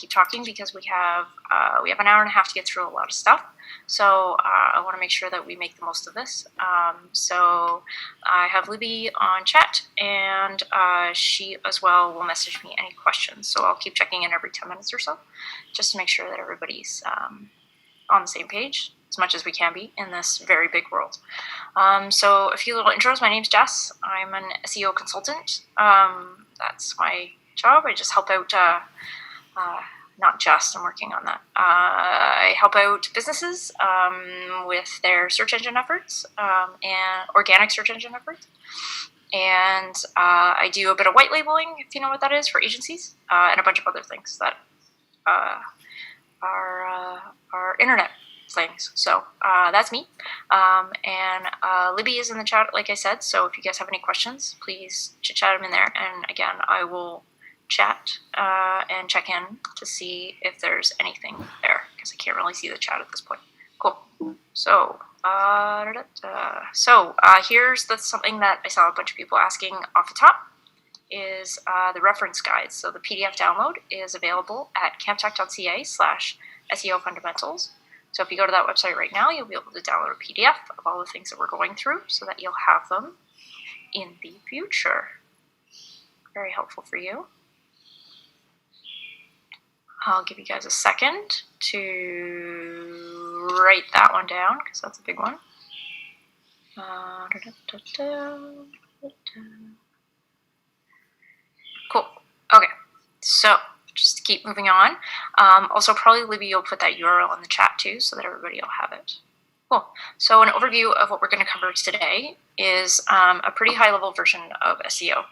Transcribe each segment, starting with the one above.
keep talking because we have an hour and a half to get through a lot of stuff. So I want to make sure that we make the most of this. So I have Libby on chat, and she as well will message me any questions. So I'll keep checking in every 10 minutes or so, just to make sure that everybody's on the same page as much as we can be in this very big world. So a few little intros. My name's Jess. I'm an SEO consultant. That's my job. I just help out, not just, I'm working on that. I help out businesses with their search engine efforts and organic search engine efforts. And I do a bit of white labeling, if you know what that is, for agencies, and a bunch of other things that are internet things. So that's me. And Libby is in the chat, like I said. So if you guys have any questions, please chat them in there. And again, I will chat and check in to see if there's anything there, because I can't really see the chat at this point. Cool. So here's something that I saw a bunch of people asking off the top is the reference guides. So the PDF download is available at camptech.ca/SEO fundamentals. So if you go to that website right now, you'll be able to download a PDF of all the things that we're going through so that you'll have them in the future. Very helpful for you. I'll give you guys a second to write that one down because that's a big one. Cool. Okay. So just to keep moving on. Also, probably Libby, you'll put that URL in the chat too so that everybody will have it. Cool. So an overview of what we're going to cover today is a pretty high-level version of SEO.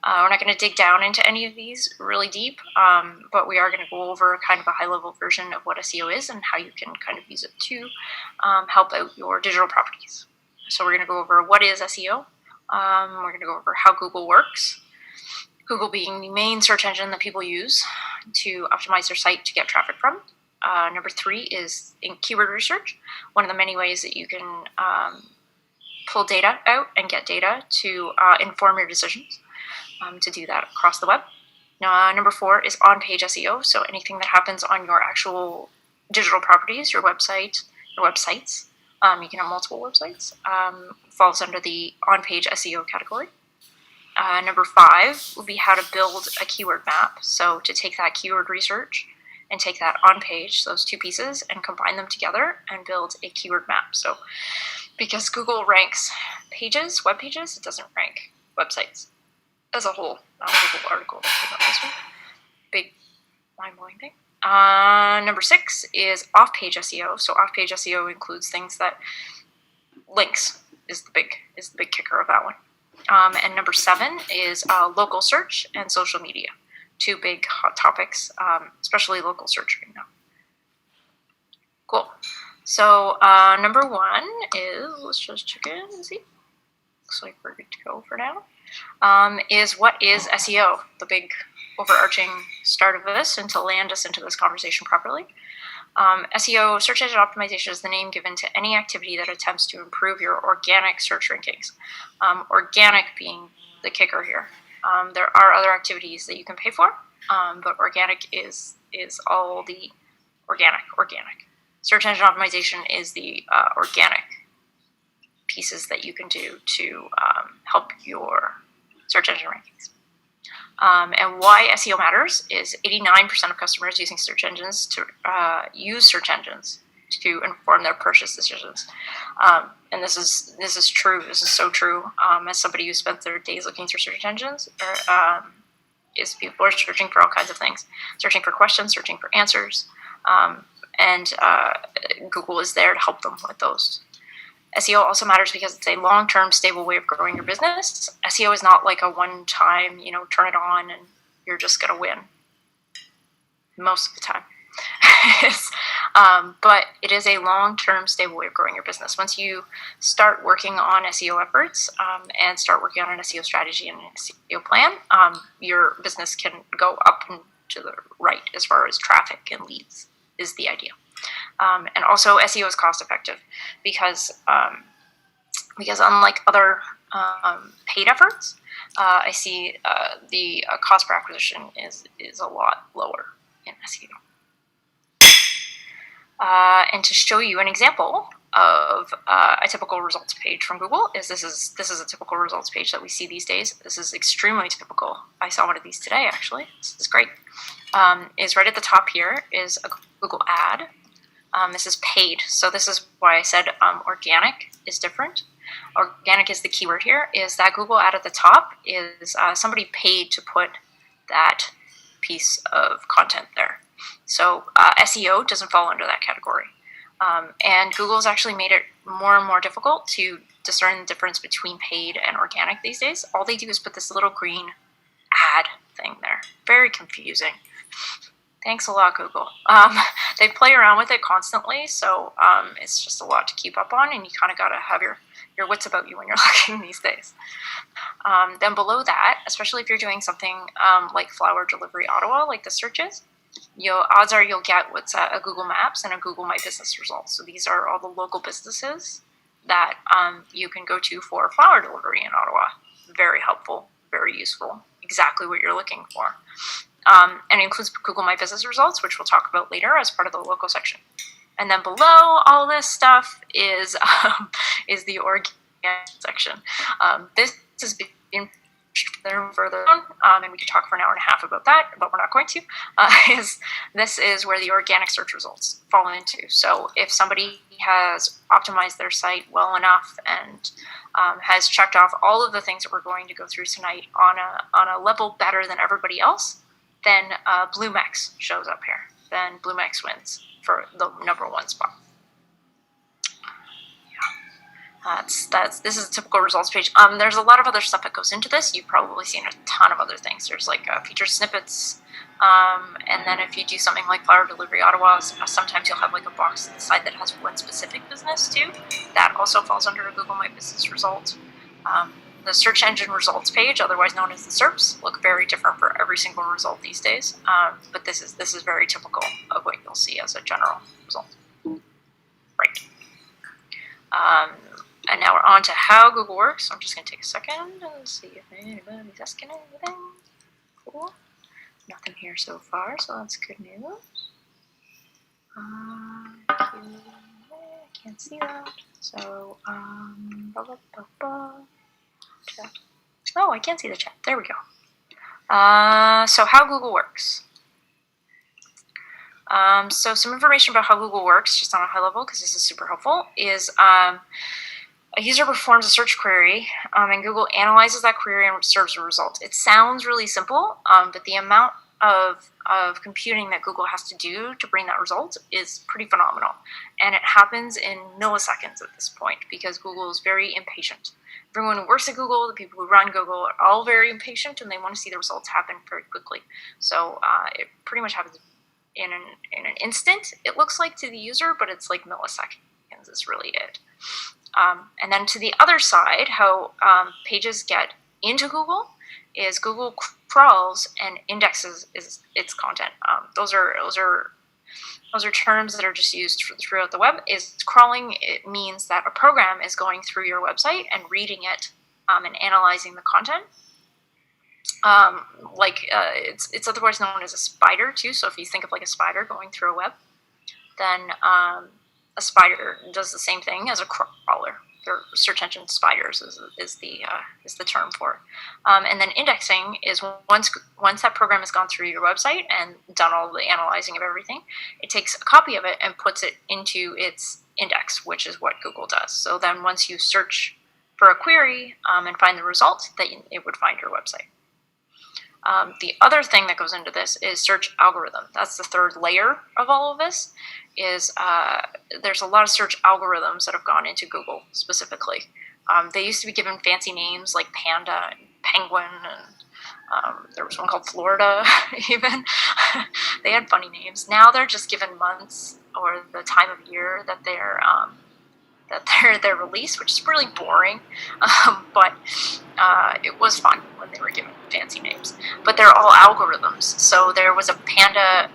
We're not going to dig down into any of these really deep, but we are going to go over kind of a high-level version of what SEO is and how you can kind of use it to help out your digital properties. So we're going to go over what is SEO. We're going to go over how Google works, Google being the main search engine that people use to optimize their site to get traffic from. Number 3 is in keyword research, one of the many ways that you can pull data out and get data to inform your decisions, to do that across the web. Number 4 is on-page SEO, so anything that happens on your actual digital properties, your website, your websites, you can have multiple websites, falls under the on-page SEO category. Number 5 would be how to build a keyword map, so to take that keyword research and take that on page, those two pieces, and combine them together and build a keyword map. So because Google ranks pages, web pages, it doesn't rank websites as a whole. Not a Google article that came out this week. Big mind-blowing thing. Number 6 is off-page SEO. So off-page SEO includes things that links is the big kicker of that one. And number 7 is local search and social media. 2 big hot topics, especially local search right now. Cool. So number 1 is, let's just check in and see. Looks like we're good to go for now. Is what is SEO? The big overarching start of this, and to land us into this conversation properly. SEO, search engine optimization, is the name given to any activity that attempts to improve your organic search rankings. Organic being the kicker here. There are other activities that you can pay for, but organic is all the organic. Search engine optimization is the organic pieces that you can do to help your search engine rankings. And why SEO matters is 89% of customers using search engines to use search engines to inform their purchase decisions. And this is true. This is so true. As somebody who spent their days looking through search engines, is people are searching for all kinds of things, searching for questions, searching for answers, and Google is there to help them with those. SEO also matters because it's a long-term, stable way of growing your business. SEO is not like a one-time, turn it on and you're just going to win. Most of the time. But it is a long-term, stable way of growing your business. Once you start working on SEO efforts and start working on an SEO strategy and an SEO plan, your business can go up and to the right as far as traffic and leads is the idea. And also SEO is cost effective because unlike other paid efforts, I see the cost per acquisition is a lot lower in SEO. And to show you an example of a typical results page from Google, this is a typical results page that we see these days. This is extremely typical. I saw one of these today, actually. This is great. Is right at the top here is a Google ad. This is paid, so this is why I said organic is different. Organic is the keyword here, is that Google ad at the top is somebody paid to put that piece of content there. So SEO doesn't fall under that category. And Google's actually made it more and more difficult to discern the difference between paid and organic these days. All they do is put this little green ad thing there. Very confusing. Thanks a lot, Google. They play around with it constantly, so it's just a lot to keep up on, and you kind of got to have your wits about you when you're looking these days. Then below that, especially if you're doing something like Flower Delivery Ottawa, like the searches, odds are you'll get what's a Google Maps and a Google My Business results. So these are all the local businesses that you can go to for flower delivery in Ottawa. Very helpful, very useful, exactly what you're looking for. And it includes Google My Business results, which we'll talk about later as part of the local section. And then below all this stuff is the organic section. This has been further on, and we could talk for an hour and a half about that, but we're not going to. This is where the organic search results fall into. So if somebody has optimized their site well enough and has checked off all of the things that we're going to go through tonight on a level better than everybody else, then BlueMex shows up here. Then BlueMex wins for the #1 spot. This is a typical results page. There's a lot of other stuff that goes into this. You've probably seen a ton of other things. There's like featured snippets, and then if you do something like Flower Delivery Ottawa, sometimes you'll have like a box on the side that has one specific business too. That also falls under a Google My Business result. The search engine results page, otherwise known as the SERPs, look very different for every single result these days. But this is very typical of what you'll see as a general result. Right. And now we're on to how Google works. I'm just going to take a second and see if anybody's asking anything. Cool. Nothing here so far, so that's good news. I can't see that. So, chat. Oh, I can see the chat. There we go. So how Google works. So some information about how Google works, just on a high level, because this is super helpful, is a user performs a search query, and Google analyzes that query and serves a result. It sounds really simple, but the amount of computing that Google has to do to bring that result is pretty phenomenal. And it happens in milliseconds at this point, because Google is very impatient. Everyone who works at Google, the people who run Google, are all very impatient, and they want to see the results happen very quickly. So it pretty much happens in an instant, it looks like, to the user, but it's like milliseconds is really it. And then to the other side, how pages get into Google is Google crawls and indexes its content. Those are terms that are just used throughout the web. Is crawling, it means that a program is going through your website and reading it and analyzing the content. It's otherwise known as a spider too. So if you think of like a spider going through a web, then a spider does the same thing as a crawler. They're search engine spiders is the term for it. And then indexing is once that program has gone through your website and done all the analyzing of everything, it takes a copy of it and puts it into its index, which is what Google does. So then once you search for a query and find the result, that it would find your website. The other thing that goes into this is search algorithm. That's the third layer of all of this. There's a lot of search algorithms that have gone into Google specifically. They used to be given fancy names like Panda and Penguin, and there was one called Florida even. They had funny names. Now they're just given months or the time of year that they're released, which is really boring, but it was fun when they were given fancy names. But they're all algorithms. So there was a Panda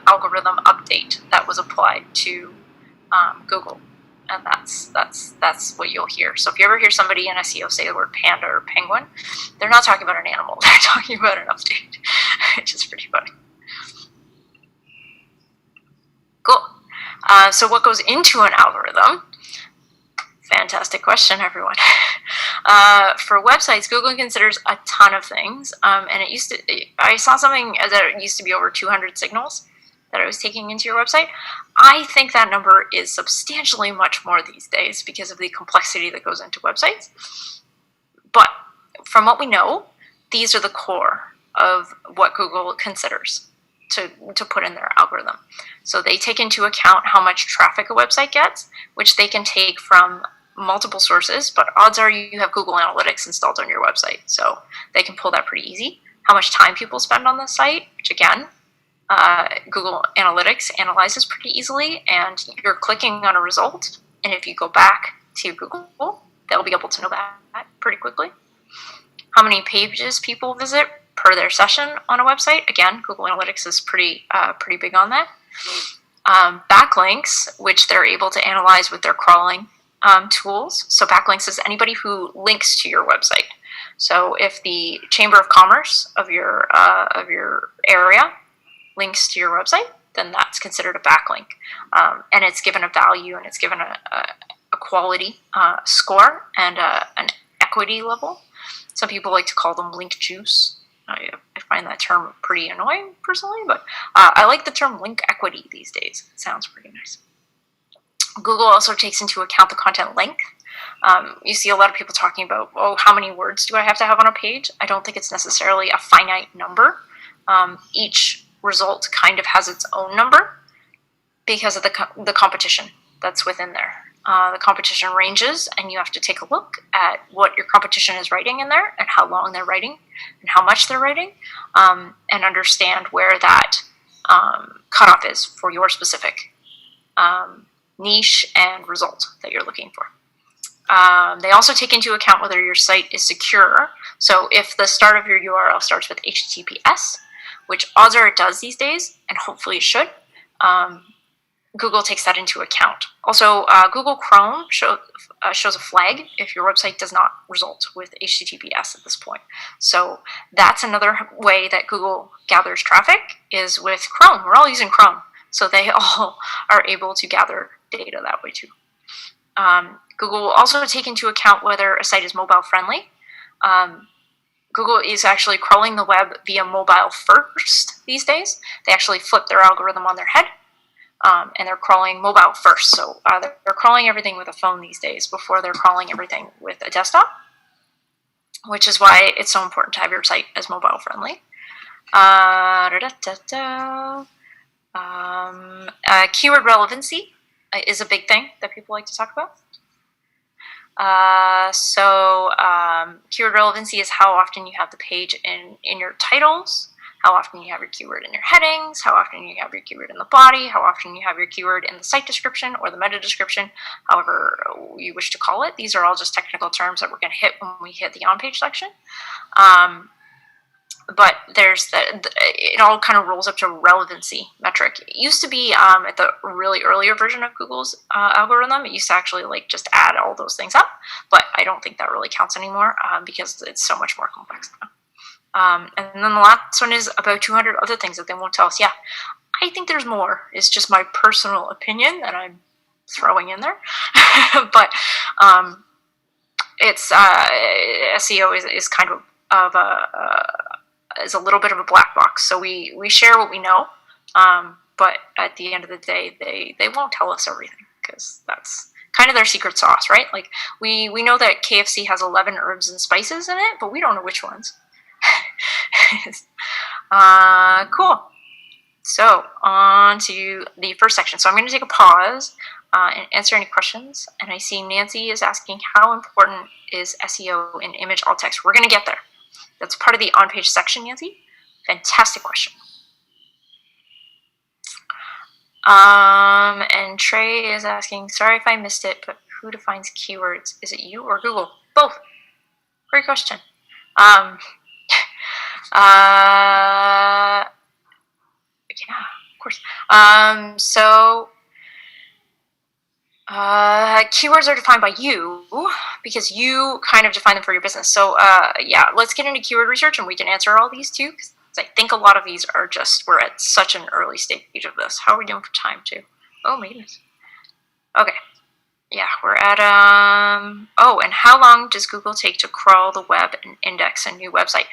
algorithm update that was applied to Google, and that's what you'll hear. So if you ever hear somebody in SEO say the word panda or penguin, they're not talking about an animal. They're talking about an update, which is pretty funny. So what goes into an algorithm? Fantastic question, everyone. For websites, Google considers a ton of things, and I saw something that it used to be over 200 signals that I was taking into your website. I think that number is substantially much more these days because of the complexity that goes into websites. But from what we know, these are the core of what Google considers to put in their algorithm. So they take into account how much traffic a website gets, which they can take from multiple sources, but odds are you have Google Analytics installed on your website, so they can pull that pretty easy. How much time people spend on the site, which again, Google Analytics analyzes pretty easily, and you're clicking on a result, and if you go back to Google, they'll be able to know that pretty quickly. How many pages people visit per their session on a website, again, Google Analytics is pretty big on that. Backlinks, which they're able to analyze with their crawling tools. So backlinks is anybody who links to your website. So if the Chamber of Commerce of your area links to your website, then that's considered a backlink, and it's given a value, and it's given a quality score and an equity level. Some people like to call them link juice. I find that term pretty annoying personally, but I like the term link equity these days. It sounds pretty nice. Google also takes into account the content length. You see a lot of people talking about, oh, how many words do I have to have on a page? I don't think it's necessarily a finite number. Each result kind of has its own number because of the competition that's within there. The competition ranges, and you have to take a look at what your competition is writing in there and how long they're writing and how much they're writing, and understand where that cutoff is for your specific niche and result that you're looking for. They also take into account whether your site is secure. So if the start of your URL starts with HTTPS, which odds are it does these days, and hopefully it should, Google takes that into account. Also, Google Chrome shows a flag if your website does not result with HTTPS at this point. So that's another way that Google gathers traffic is with Chrome. We're all using Chrome, so they all are able to gather data that way too. Google will also take into account whether a site is mobile friendly. Google is actually crawling the web via mobile first these days. They actually flip their algorithm on their head, and they're crawling mobile first. So they're crawling everything with a phone these days before they're crawling everything with a desktop, which is why it's so important to have your site as mobile friendly. Keyword relevancy is a big thing that people like to talk about. Keyword relevancy is how often you have the page in your titles, how often you have your keyword in your headings, how often you have your keyword in the body, how often you have your keyword in the site description or the meta description, however you wish to call it. These are all just technical terms that we're going to hit when we hit the on-page section. But there's it all kind of rolls up to relevancy metric. It used to be at the really earlier version of Google's algorithm, it used to actually just add all those things up, but I don't think that really counts anymore because it's so much more complex now. And then the last one is about 200 other things that they won't tell us. Yeah, I think there's more. It's just my personal opinion that I'm throwing in there. But it's SEO is kind of is a little bit of a black box. So we share what we know, but at the end of the day, they won't tell us everything because that's kind of their secret sauce, right? Like we know that KFC has 11 herbs and spices in it, but we don't know which ones. Cool. So on to the first section. So I'm going to take a pause and answer any questions. And I see Nancy is asking, how important is SEO in image alt text? We're going to get there. That's part of the on-page section, Nancy. Fantastic question. And Trey is asking, sorry if I missed it, but who defines keywords? Is it you or Google? Both. Great question. Yeah, of course. Keywords are defined by you because you kind of define them for your business. So yeah, let's get into keyword research and we can answer all these too, because I think a lot of these are we're at such an early stage of this. How are we doing for time too? Oh my goodness. Okay. Yeah, we're at, oh, and how long does Google take to crawl the web and index a new website?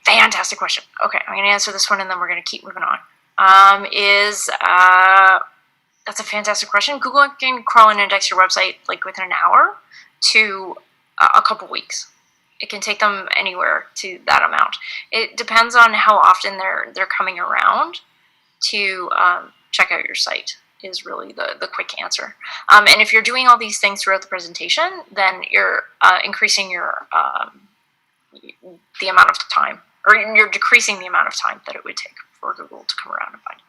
Fantastic question. Okay, I'm going to answer this one and then we're going to keep moving on. That's a fantastic question. Google can crawl and index your website like within an hour to a couple weeks. It can take them anywhere to that amount. It depends on how often they're coming around to check out your site is really the quick answer. And if you're doing all these things throughout the presentation, then you're increasing your the amount of time, or you're decreasing the amount of time that it would take for Google to come around and find it.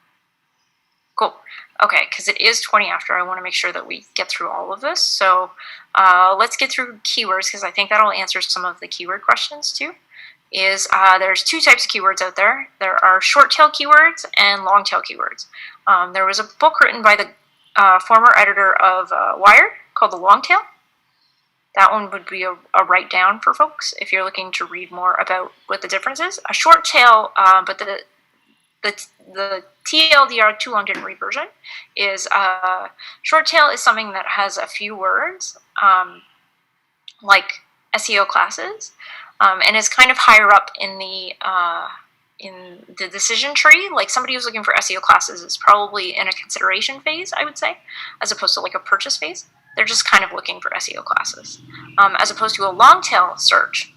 Cool. Okay, because it is 20 after, I want to make sure that we get through all of this. So let's get through keywords, because I think that'll answer some of the keyword questions too. There's two types of keywords out there. There are short tail keywords and long tail keywords. There was a book written by the former editor of Wired called The Long Tail. That one would be a write down for folks if you're looking to read more about what the difference is. A short tail, but the TLDR, too long didn't read version, is short tail is something that has a few words, like SEO classes, and is kind of higher up in the decision tree. Like somebody who's looking for SEO classes is probably in a consideration phase, I would say, as opposed to like a purchase phase. They're just kind of looking for SEO classes, as opposed to a long tail search,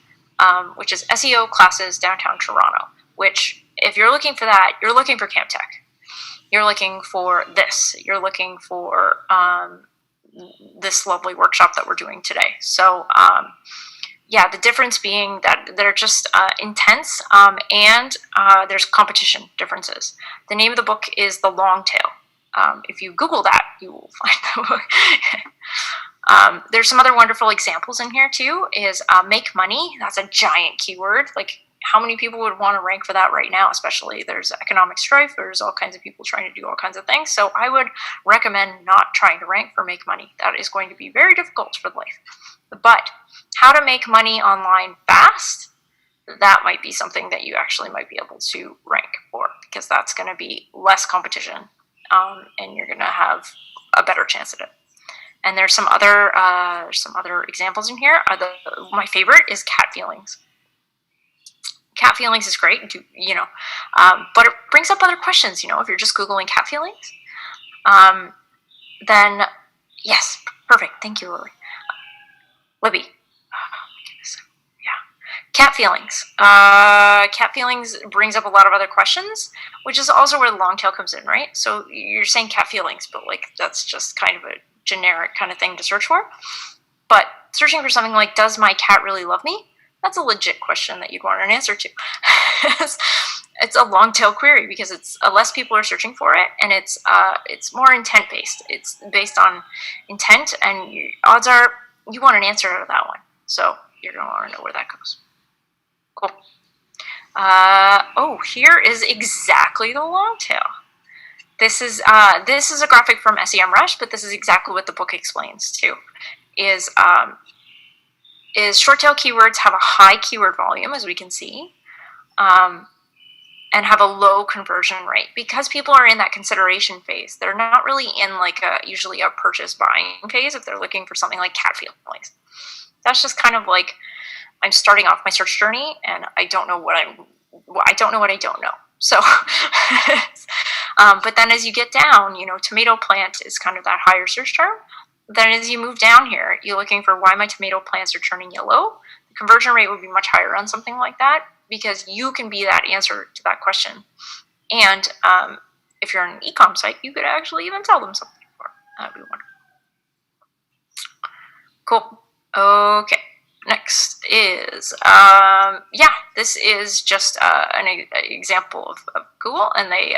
which is SEO classes downtown Toronto, which if you're looking for that, you're looking for Camp Tech. You're looking for this. You're looking for this lovely workshop that we're doing today. So yeah, the difference being that they're just intense, and there's competition differences. The name of the book is The Long Tail. If you Google that, you will find the book. There's some other wonderful examples in here too, is make money. That's a giant keyword. Like, how many people would want to rank for that right now, especially there's economic strife, there's all kinds of people trying to do all kinds of things. So I would recommend not trying to rank for make money. That is going to be very difficult for life. But how to make money online fast, that might be something that you actually might be able to rank for, because that's going to be less competition, and you're going to have a better chance at it. And there's some other examples in here. My favorite is cat feelings. Cat feelings is great, but it brings up other questions. If you're just Googling cat feelings, then yes, perfect. Thank you, Libby. Oh my goodness. Yeah, cat feelings. Cat feelings brings up a lot of other questions, which is also where the long tail comes in, right? So you're saying cat feelings, but like that's just kind of a generic kind of thing to search for. But searching for something like, does my cat really love me? That's a legit question that you'd want an answer to. It's a long tail query because it's less people are searching for it, and it's more intent based. It's based on intent, and odds are you want an answer out of that one. So you're going to want to know where that goes. Cool. Oh, here is exactly the long tail. This is a graphic from SEMrush, but this is exactly what the book explains too. Is short tail keywords have a high keyword volume, as we can see, and have a low conversion rate because people are in that consideration phase. They're not really in like usually a purchase buying phase if they're looking for something like cat feelings. That's just kind of like, I'm starting off my search journey and I don't know what I don't know. So, but then as you get down, tomato plant is kind of that higher search term. Then as you move down here, you're looking for why my tomato plants are turning yellow. The conversion rate would be much higher on something like that because you can be that answer to that question. And if you're on an e-com site, you could actually even tell them something. That'd be wonderful. Cool. Okay. Next is, this is just an example of Google, and they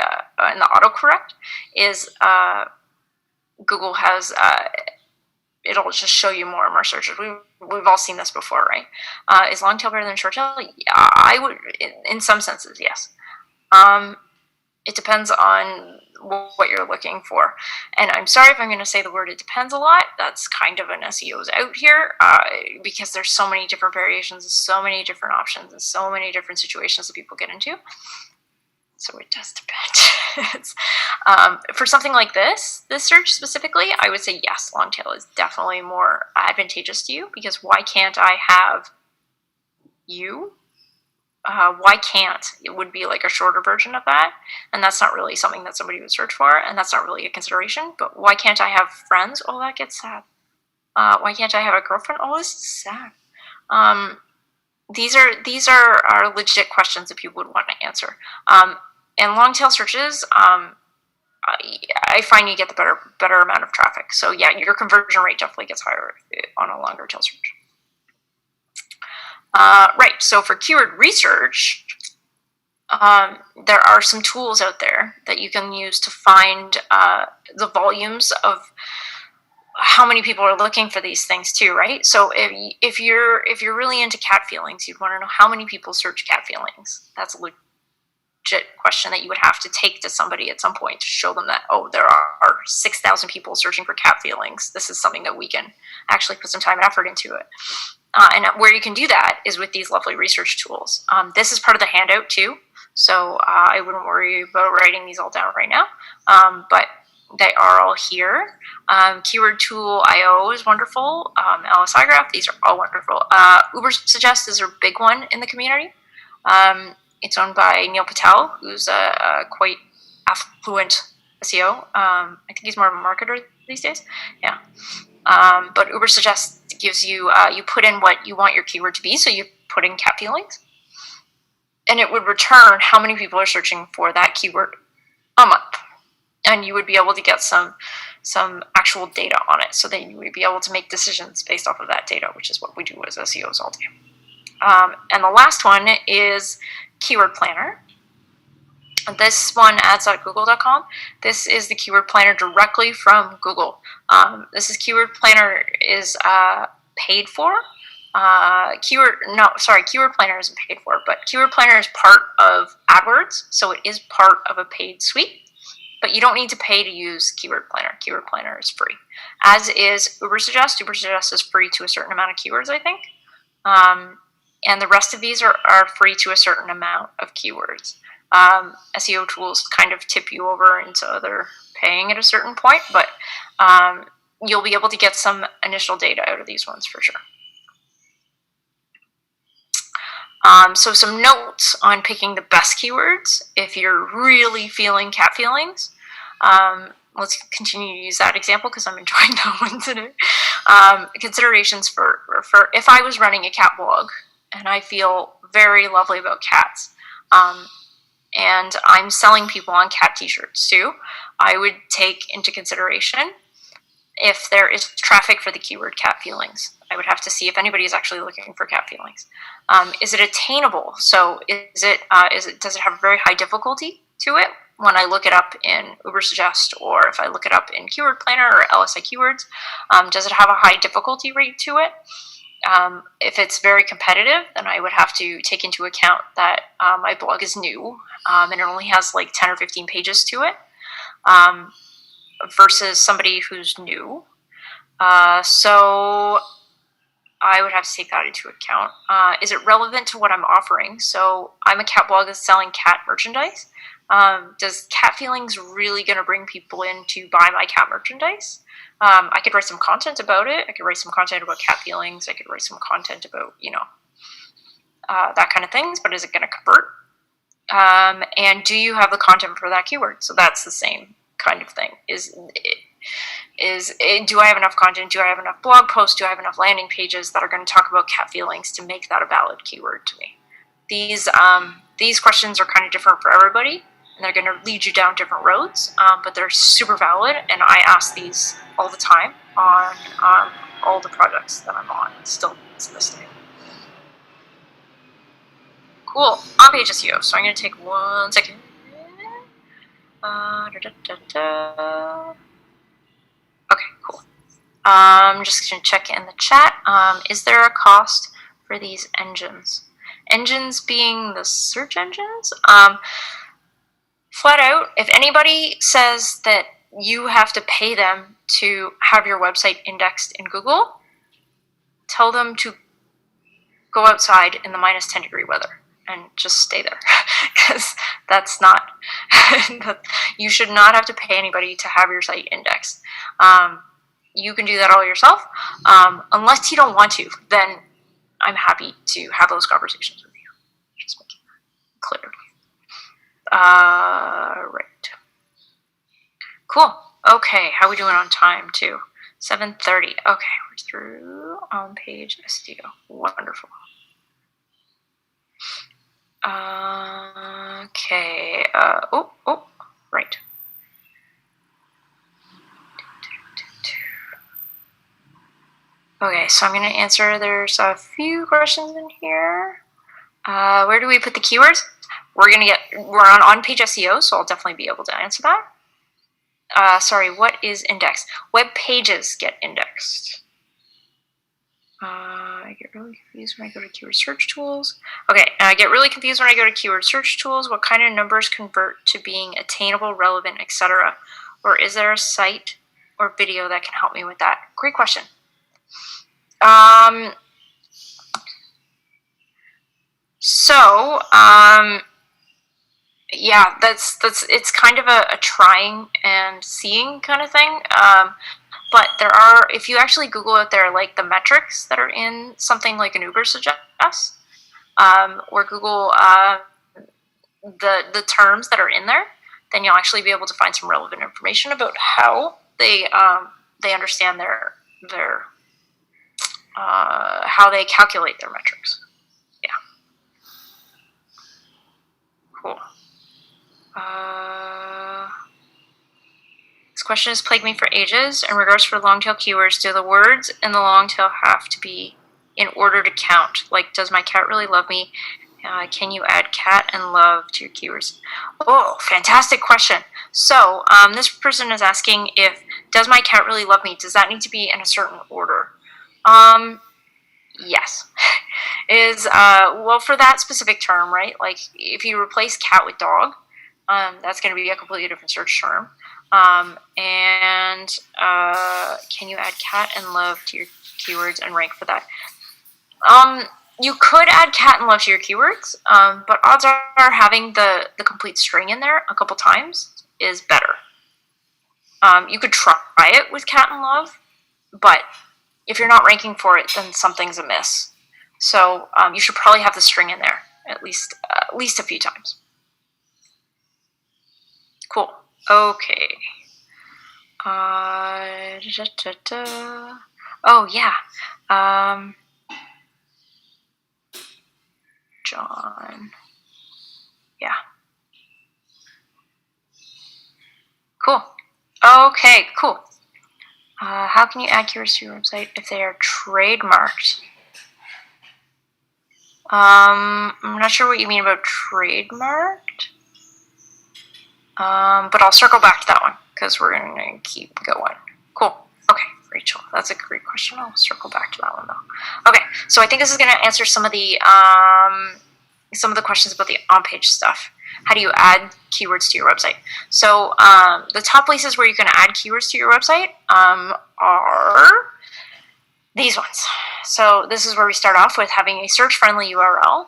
in the autocorrect is Google has it'll just show you more and more searches. We've all seen this before, right? Is long tail better than short tail? Yeah, I would, in some senses, yes. It depends on what you're looking for. And I'm sorry if I'm going to say the word it depends a lot. That's kind of an SEO's out here because there's so many different variations, so many different options, and so many different situations that people get into. So it does depend. For something like this search specifically, I would say yes, long tail is definitely more advantageous to you, because why can't I have you? Why can't? It would be like a shorter version of that, and that's not really something that somebody would search for, and that's not really a consideration. But why can't I have friends? Oh, that gets sad. Why can't I have a girlfriend? Oh, this is sad. These are legit questions that people would want to answer. And long tail searches, I find you get the better amount of traffic. So yeah, your conversion rate definitely gets higher on a longer tail search. Right, so for keyword research, there are some tools out there that you can use to find the volumes of how many people are looking for these things too, right? So if you're really into cat feelings, you'd want to know how many people search cat feelings. That's a legit question that you would have to take to somebody at some point to show them that, oh, there are 6,000 people searching for cat feelings. This is something that we can actually put some time and effort into it. And where you can do that is with these lovely research tools. This is part of the handout too, so I wouldn't worry about writing these all down right now, but they are all here. Keyword Tool IO is wonderful. LSI Graph, these are all wonderful. Uber Suggest is a big one in the community. It's owned by Neil Patel, who's a quite affluent SEO. I think he's more of a marketer these days. Yeah. But Uber Suggest gives you, you put in what you want your keyword to be. So you put in cat feelings, and it would return how many people are searching for that keyword a month. And you would be able to get some actual data on it, so that you would be able to make decisions based off of that data, which is what we do as SEOs all day. And the last one is Keyword Planner. This one, ads.google.com. This is the keyword planner directly from Google. This is Keyword Planner is paid for. Keyword Planner isn't paid for, but Keyword Planner is part of AdWords, so it is part of a paid suite. But you don't need to pay to use Keyword Planner. Keyword Planner is free, as is Uber Suggest. Uber Suggest is free to a certain amount of keywords, I think. And the rest of these are free to a certain amount of keywords. SEO tools kind of tip you over into other paying at a certain point, but you'll be able to get some initial data out of these ones for sure. So some notes on picking the best keywords if you're really feeling cat feelings. Let's continue to use that example because I'm enjoying that one today. Considerations for if I was running a cat blog and I feel very lovely about cats, and I'm selling people on cat t-shirts too, I would take into consideration if there is traffic for the keyword cat feelings. I would have to see if anybody is actually looking for cat feelings. Is it attainable? So does it have a very high difficulty to it when I look it up in Uber Suggest, or if I look it up in Keyword Planner or LSI Keywords? Does it have a high difficulty rate to it? If it's very competitive, then I would have to take into account that my blog is new and it only has like 10 or 15 pages to it, versus somebody who's new. So I would have to take that into account. Is it relevant to what I'm offering? So I'm a cat blog that's selling cat merchandise. Does cat feelings really going to bring people in to buy my cat merchandise? I could write some content about it. I could write some content about cat feelings. I could write some content about, that kind of things, but is it going to convert? And do you have the content for that keyword? So that's the same kind of thing. Do I have enough content? Do I have enough blog posts? Do I have enough landing pages that are going to talk about cat feelings to make that a valid keyword to me? These questions are kind of different for everybody, and they're going to lead you down different roads, but they're super valid, and I ask these all the time on all the projects that I'm on, still to this day. Cool. On-page SEO. So I'm going to take 1 second. Okay, cool. I'm just going to check in the chat. Is there a cost for these engines? Engines being the search engines? Flat out, if anybody says that you have to pay them to have your website indexed in Google, tell them to go outside in the -10 degree weather and just stay there, because that's not, you should not have to pay anybody to have your site indexed. You can do that all yourself, unless you don't want to. Then I'm happy to have those conversations with you. Just making that clear. Right. Cool. Okay, how are we doing on time too? 7:30. Okay, we're through on page SEO. Wonderful. Okay. Right. Okay, so I'm going to answer. There's a few questions in here. Where do we put the keywords? We're on page SEO, so I'll definitely be able to answer that. Sorry, what is indexed? Web pages get indexed. I get really confused when I go to keyword search tools. Okay, I get really confused when I go to keyword search tools. What kind of numbers convert to being attainable, relevant, etc.? Or is there a site or video that can help me with that? Great question. Yeah, it's kind of a trying and seeing kind of thing. But there are, if you actually Google it, there are like the metrics that are in something like an Uber suggests, or Google the terms that are in there, then you'll actually be able to find some relevant information about how they understand their how they calculate their metrics. Yeah. Cool. This question has plagued me for ages. In regards for long tail keywords, do the words in the long tail have to be in order to count? Like, does my cat really love me? Can you add cat and love to your keywords? Oh, fantastic question. So this person is asking, if does my cat really love me, does that need to be in a certain order? Yes. Well, for that specific term, right? Like, if you replace cat with dog, that's going to be a completely different search term. Can you add cat and love to your keywords and rank for that? You could add cat and love to your keywords, but odds are having the complete string in there a couple times is better. You could try it with cat and love, but if you're not ranking for it, then something's amiss. So you should probably have the string in there at least a few times. Cool. Okay. Oh yeah. John. Yeah. Cool. Okay, cool. How can you add keywords to your website if they are trademarked? I'm not sure what you mean about trademarked. But I'll circle back to that one because we're going to keep going. Cool. Okay, Rachel, that's a great question. I'll circle back to that one though. Okay, so I think this is going to answer some of the questions about the on-page stuff. How do you add keywords to your website? So the top places where you can add keywords to your website are these ones. So this is where we start off with having a search-friendly URL.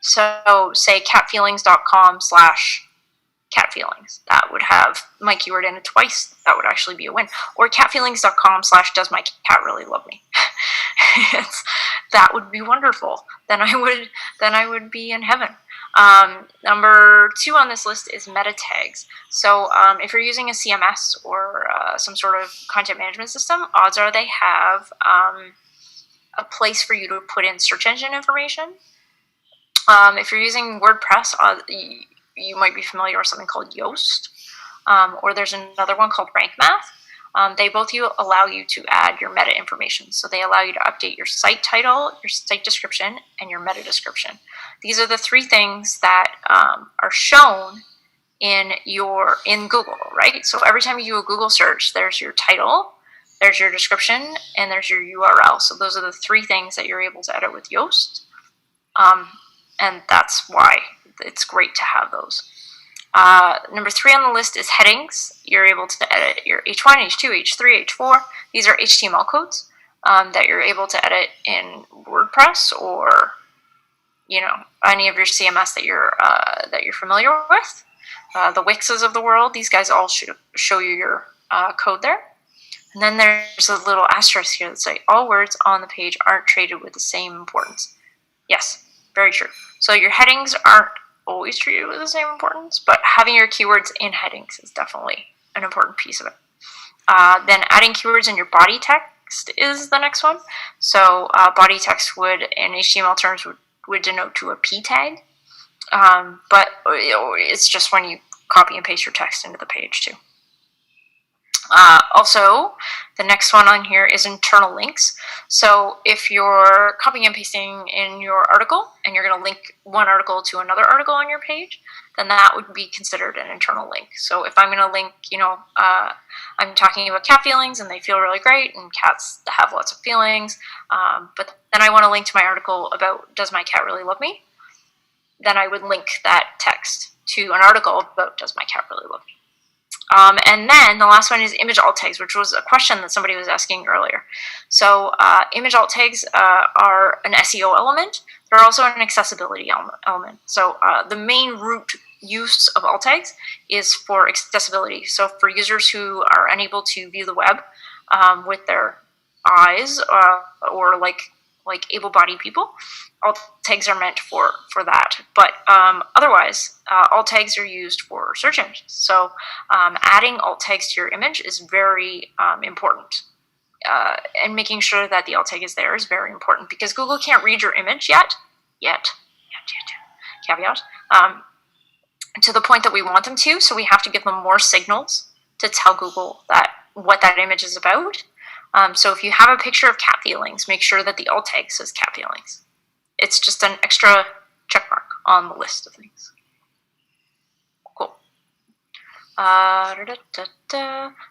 So say catfeelings/catfeelings. That would have my keyword in it twice. That would actually be a win. Or catfeelings.com/does my cat really love me? That would be wonderful. Then I would be in heaven. Number 2 on this list is meta tags. So if you're using a CMS or some sort of content management system, odds are they have a place for you to put in search engine information. If you're using WordPress, you might be familiar with something called Yoast, or there's another one called Rank Math. They both allow you to add your meta information. So they allow you to update your site title, your site description, and your meta description. These are the 3 things that are shown in Google, right? So every time you do a Google search, there's your title, there's your description, and there's your URL. So those are the 3 things that you're able to edit with Yoast. And that's why it's great to have those. Number 3 on the list is headings. You're able to edit your H1, H2, H3, H4. These are HTML codes that you're able to edit in WordPress or any of your CMS that you're familiar with, the Wixes of the world. These guys all show you your code there. And then there's a little asterisk here that says all words on the page aren't treated with the same importance. Yes, very true. So your headings aren't always treated with the same importance, but having your keywords in headings is definitely an important piece of it. Then adding keywords in your body text is the next one. So body text would, in HTML terms, would denote to a p tag, but it's just when you copy and paste your text into the page too. Also, the next one on here is internal links. So if you're copying and pasting in your article and you're going to link one article to another article on your page, then that would be considered an internal link. So if I'm going to link, I'm talking about cat feelings and they feel really great and cats have lots of feelings, but then I want to link to my article about does my cat really love me, then I would link that text to an article about does my cat really love me. And then the last one is image alt tags, which was a question that somebody was asking earlier. So image alt tags are an SEO element. They're also an accessibility element. So the main root use of alt tags is for accessibility. So for users who are unable to view the web with their eyes or like able-bodied people, alt tags are meant for that. But otherwise, alt tags are used for search engines. So adding alt tags to your image is very important. And making sure that the alt tag is there is very important because Google can't read your image yet, caveat, to the point that we want them to. So we have to give them more signals to tell Google what that image is about. So if you have a picture of cat feelings, make sure that the alt tag says cat feelings. It's just an extra check mark on the list of things. Cool.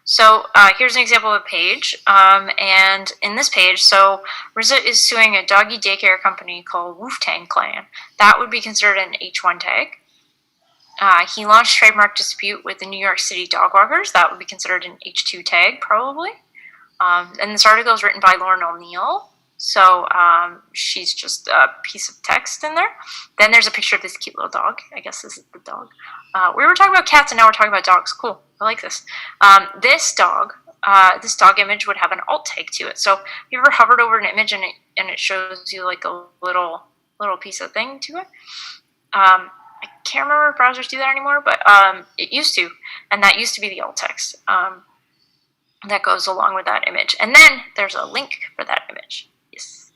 So here's an example of a page. And in this page, so Riza is suing a doggy daycare company called Wooftang Clan. That would be considered an H1 tag. He launched trademark dispute with the New York City dog walkers. That would be considered an H2 tag, probably. And this article is written by Lauren O'Neill. So she's just a piece of text in there. Then there's a picture of this cute little dog. I guess this is the dog. We were talking about cats and now we're talking about dogs. Cool. I like this. This dog image would have an alt tag to it. So have you ever hovered over an image and it shows you like a little piece of thing to it? I can't remember if browsers do that anymore, but it used to. And that used to be the alt text. That goes along with that image. And then there's a link for that image. Yes.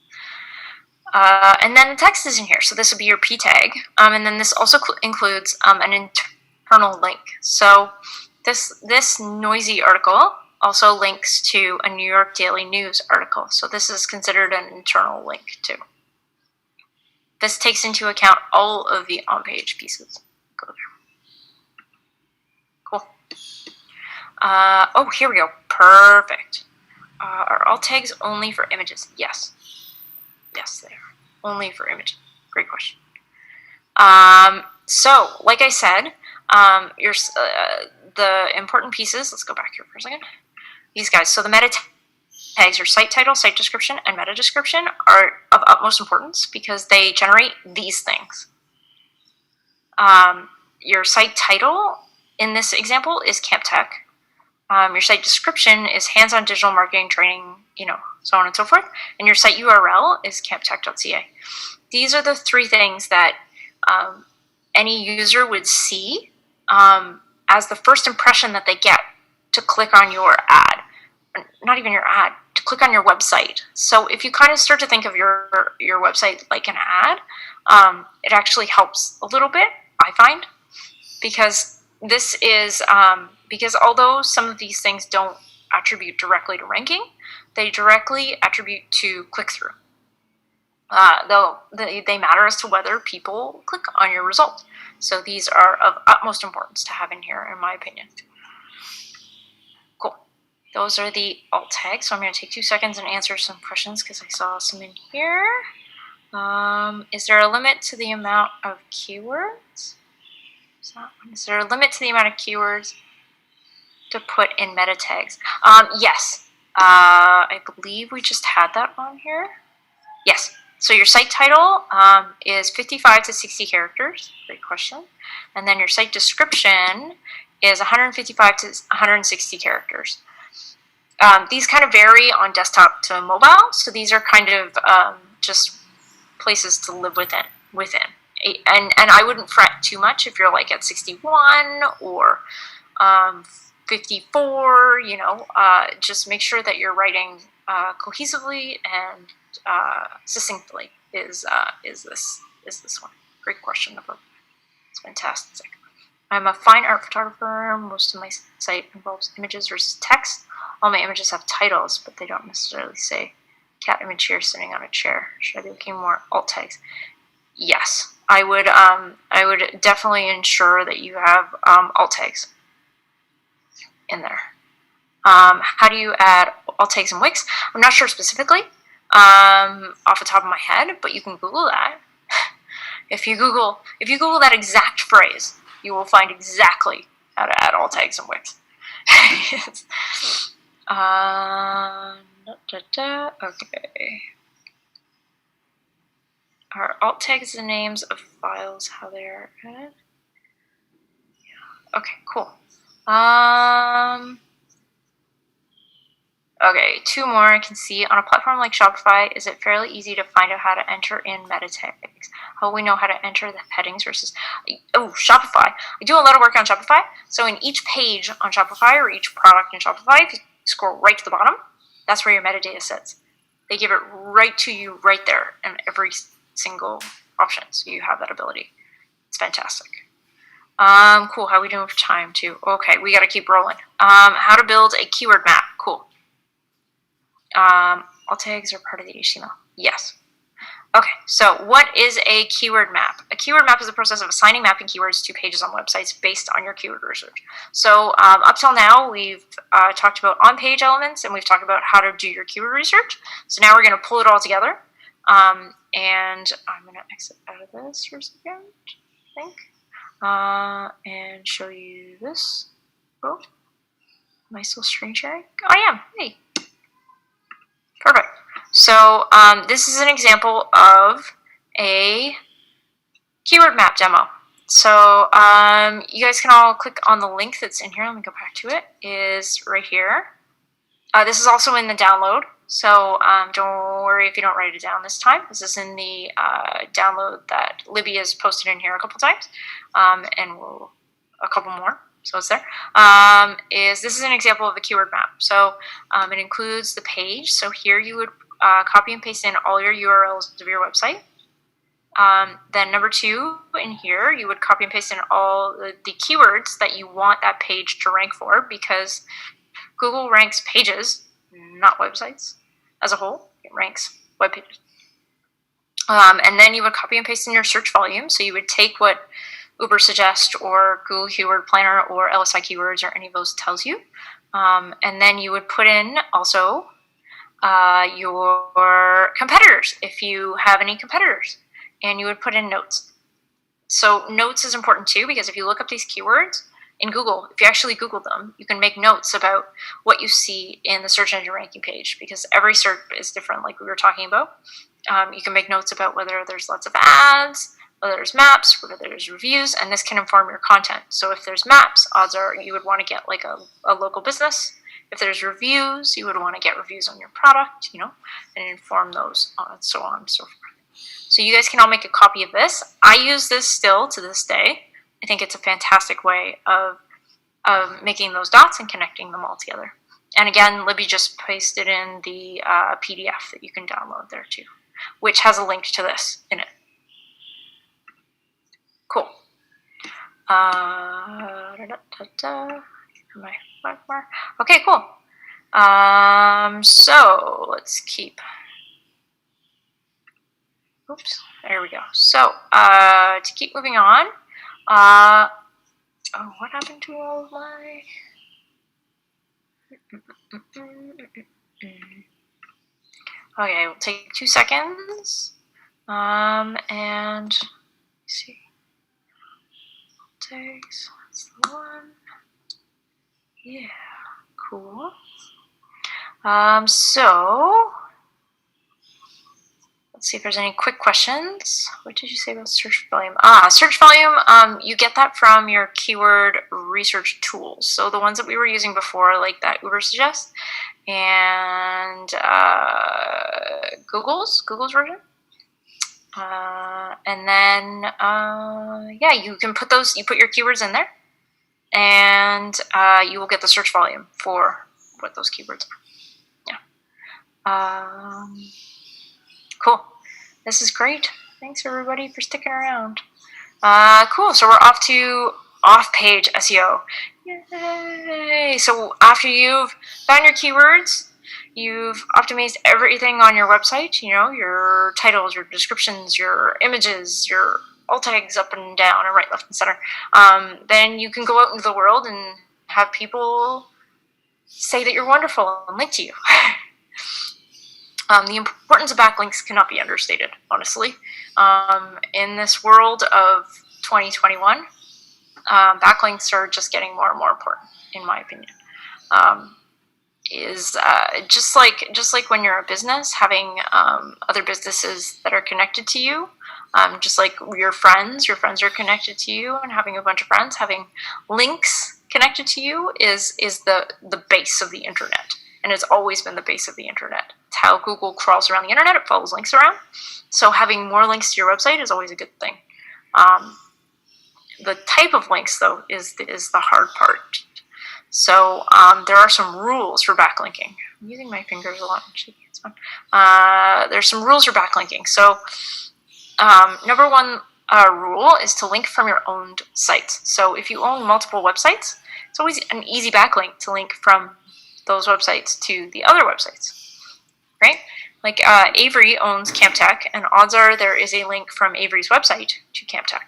And then the text is in here. So this would be your p tag. And then this also includes an internal link. So this noisy article also links to a New York Daily News article. So this is considered an internal link too. This takes into account all of the on-page pieces. Go there. Cool. Oh, here we go. Perfect. Are alt tags only for images? Yes. Yes, they are. Only for images. Great question. So, like I said, the important pieces, let's go back here for a second. These guys. So the meta tags, your site title, site description, and meta description are of utmost importance because they generate these things. Your site title in this example is Camp Tech. Your site description is hands-on digital marketing training, so on and so forth. And your site URL is camptech.ca. These are the three things that any user would see as the first impression that they get to click on your ad. Not even your ad, to click on your website. So if you kind of start to think of your website like an ad, it actually helps a little bit, I find, because this is because although some of these things don't attribute directly to ranking, they directly attribute to click-through. Though they matter as to whether people click on your result. So these are of utmost importance to have in here, in my opinion. Cool. Those are the alt tags. So I'm going to take 2 seconds and answer some questions because I saw some in here. Is there a limit to the amount of keywords? Is there a limit to the amount of keywords to put in meta tags? Yes. I believe we just had that on here. Yes. So your site title is 55 to 60 characters. Great question. And then your site description is 155 to 160 characters. These kind of vary on desktop to mobile. So these are kind of just places to live within. And I wouldn't fret too much if you're like at 61 or 54, just make sure that you're writing cohesively and succinctly is this one. Great question. It's fantastic. I'm a fine art photographer. Most of my site involves images versus text. All my images have titles, but they don't necessarily say cat image here sitting on a chair. Should I be looking more alt tags? Yes, I would definitely ensure that you have alt tags in there. How do you add alt tags in Wix? I'm not sure specifically off the top of my head, but you can Google that. If you Google that exact phrase, you will find exactly how to add alt tags in Wix. Okay. Are alt tags the names of files, how they're added? Yeah. Okay, cool. Okay, two more I can see. On a platform like Shopify, is it fairly easy to find out how to enter in meta tags? How will we know how to enter the headings versus... Oh, Shopify. I do a lot of work on Shopify. So in each page on Shopify or each product in Shopify, if you scroll right to the bottom, that's where your metadata sits. They give it right to you right there in every single option. So you have that ability. It's fantastic. Cool. How are we doing for time too? Okay, we got to keep rolling. How to build a keyword map. Cool. Alt tags are part of the HTML. Yes. Okay, so what is a keyword map? A keyword map is the process of assigning mapping keywords to pages on websites based on your keyword research. So up till now, we've talked about on-page elements, and we've talked about how to do your keyword research. So now we're going to pull it all together. And I'm going to exit out of this for a second, I think, and show you this. Oh, am I still screen sharing? I am. Hey. Perfect. So this is an example of a keyword map demo. So you guys can all click on the link that's in here. Let me go back to it. Is right here. This is also in the download. So don't worry if you don't write it down this time. This is in the download that Libby has posted in here a couple times, and a couple more. So it's there. This is an example of a keyword map. So it includes the page. So here you would copy and paste in all your URLs of your website. Then number two, in here, you would copy and paste in all the keywords that you want that page to rank for, because Google ranks pages, not websites, as a whole. It ranks web pages. And then you would copy and paste in your search volume. So you would take what Uber Suggest or Google Keyword Planner or LSI Keywords or any of those tells you. And then you would put in also your competitors, if you have any competitors, and you would put in notes. So notes is important too, because if you look up these keywords in Google, if you actually Google them, you can make notes about what you see in the search engine ranking page, because every search is different, like we were talking about. You can make notes about whether there's lots of ads, whether there's maps, whether there's reviews, and this can inform your content. So if there's maps, odds are you would want to get like a local business. If there's reviews, you would want to get reviews on your product, and inform those, and so on and so forth. So you guys can all make a copy of this. I use this still to this day. I think it's a fantastic way of making those dots and connecting them all together. And again, Libby just pasted in the PDF that you can download there too, which has a link to this in it. Cool. Okay, cool. So let's keep. Oops, there we go. So to keep moving on. Oh, what happened to all of my? Okay, we'll take 2 seconds. And let's see. Tags, that's the one. Yeah, cool. So Let's see if there's any quick questions. What did you say about search volume? Search volume, you get that from your keyword research tools. So the ones that we were using before, like that Uber Suggest and Google's version. And then, yeah, you can put you put your keywords in there, and you will get the search volume for what those keywords are. Yeah. Cool. This is great. Thanks everybody for sticking around. Cool. So we're off to off-page SEO. Yay! So after you've found your keywords, you've optimized everything on your website, you know, your titles, your descriptions, your images, your alt tags up and down and right, left, and center. Then you can go out into the world and have people say that you're wonderful and link to you. The importance of backlinks cannot be understated, honestly. In this world of 2021, backlinks are just getting more and more important, in my opinion. Just like when you're a business, having other businesses that are connected to you, just like your friends are connected to you, and having a bunch of friends, having links connected to you is the base of the internet. And it's always been the base of the internet. It's how Google crawls around the internet. It follows links around. So having more links to your website is always a good thing. The type of links, though, is the hard part. So there are some rules for backlinking. I'm using my fingers a lot. It's fun. There's some rules for backlinking. So number one rule is to link from your own sites. So if you own multiple websites, it's always an easy backlink to link from those websites to the other websites, right? Like Avery owns CampTech, and odds are there is a link from Avery's website to CampTech.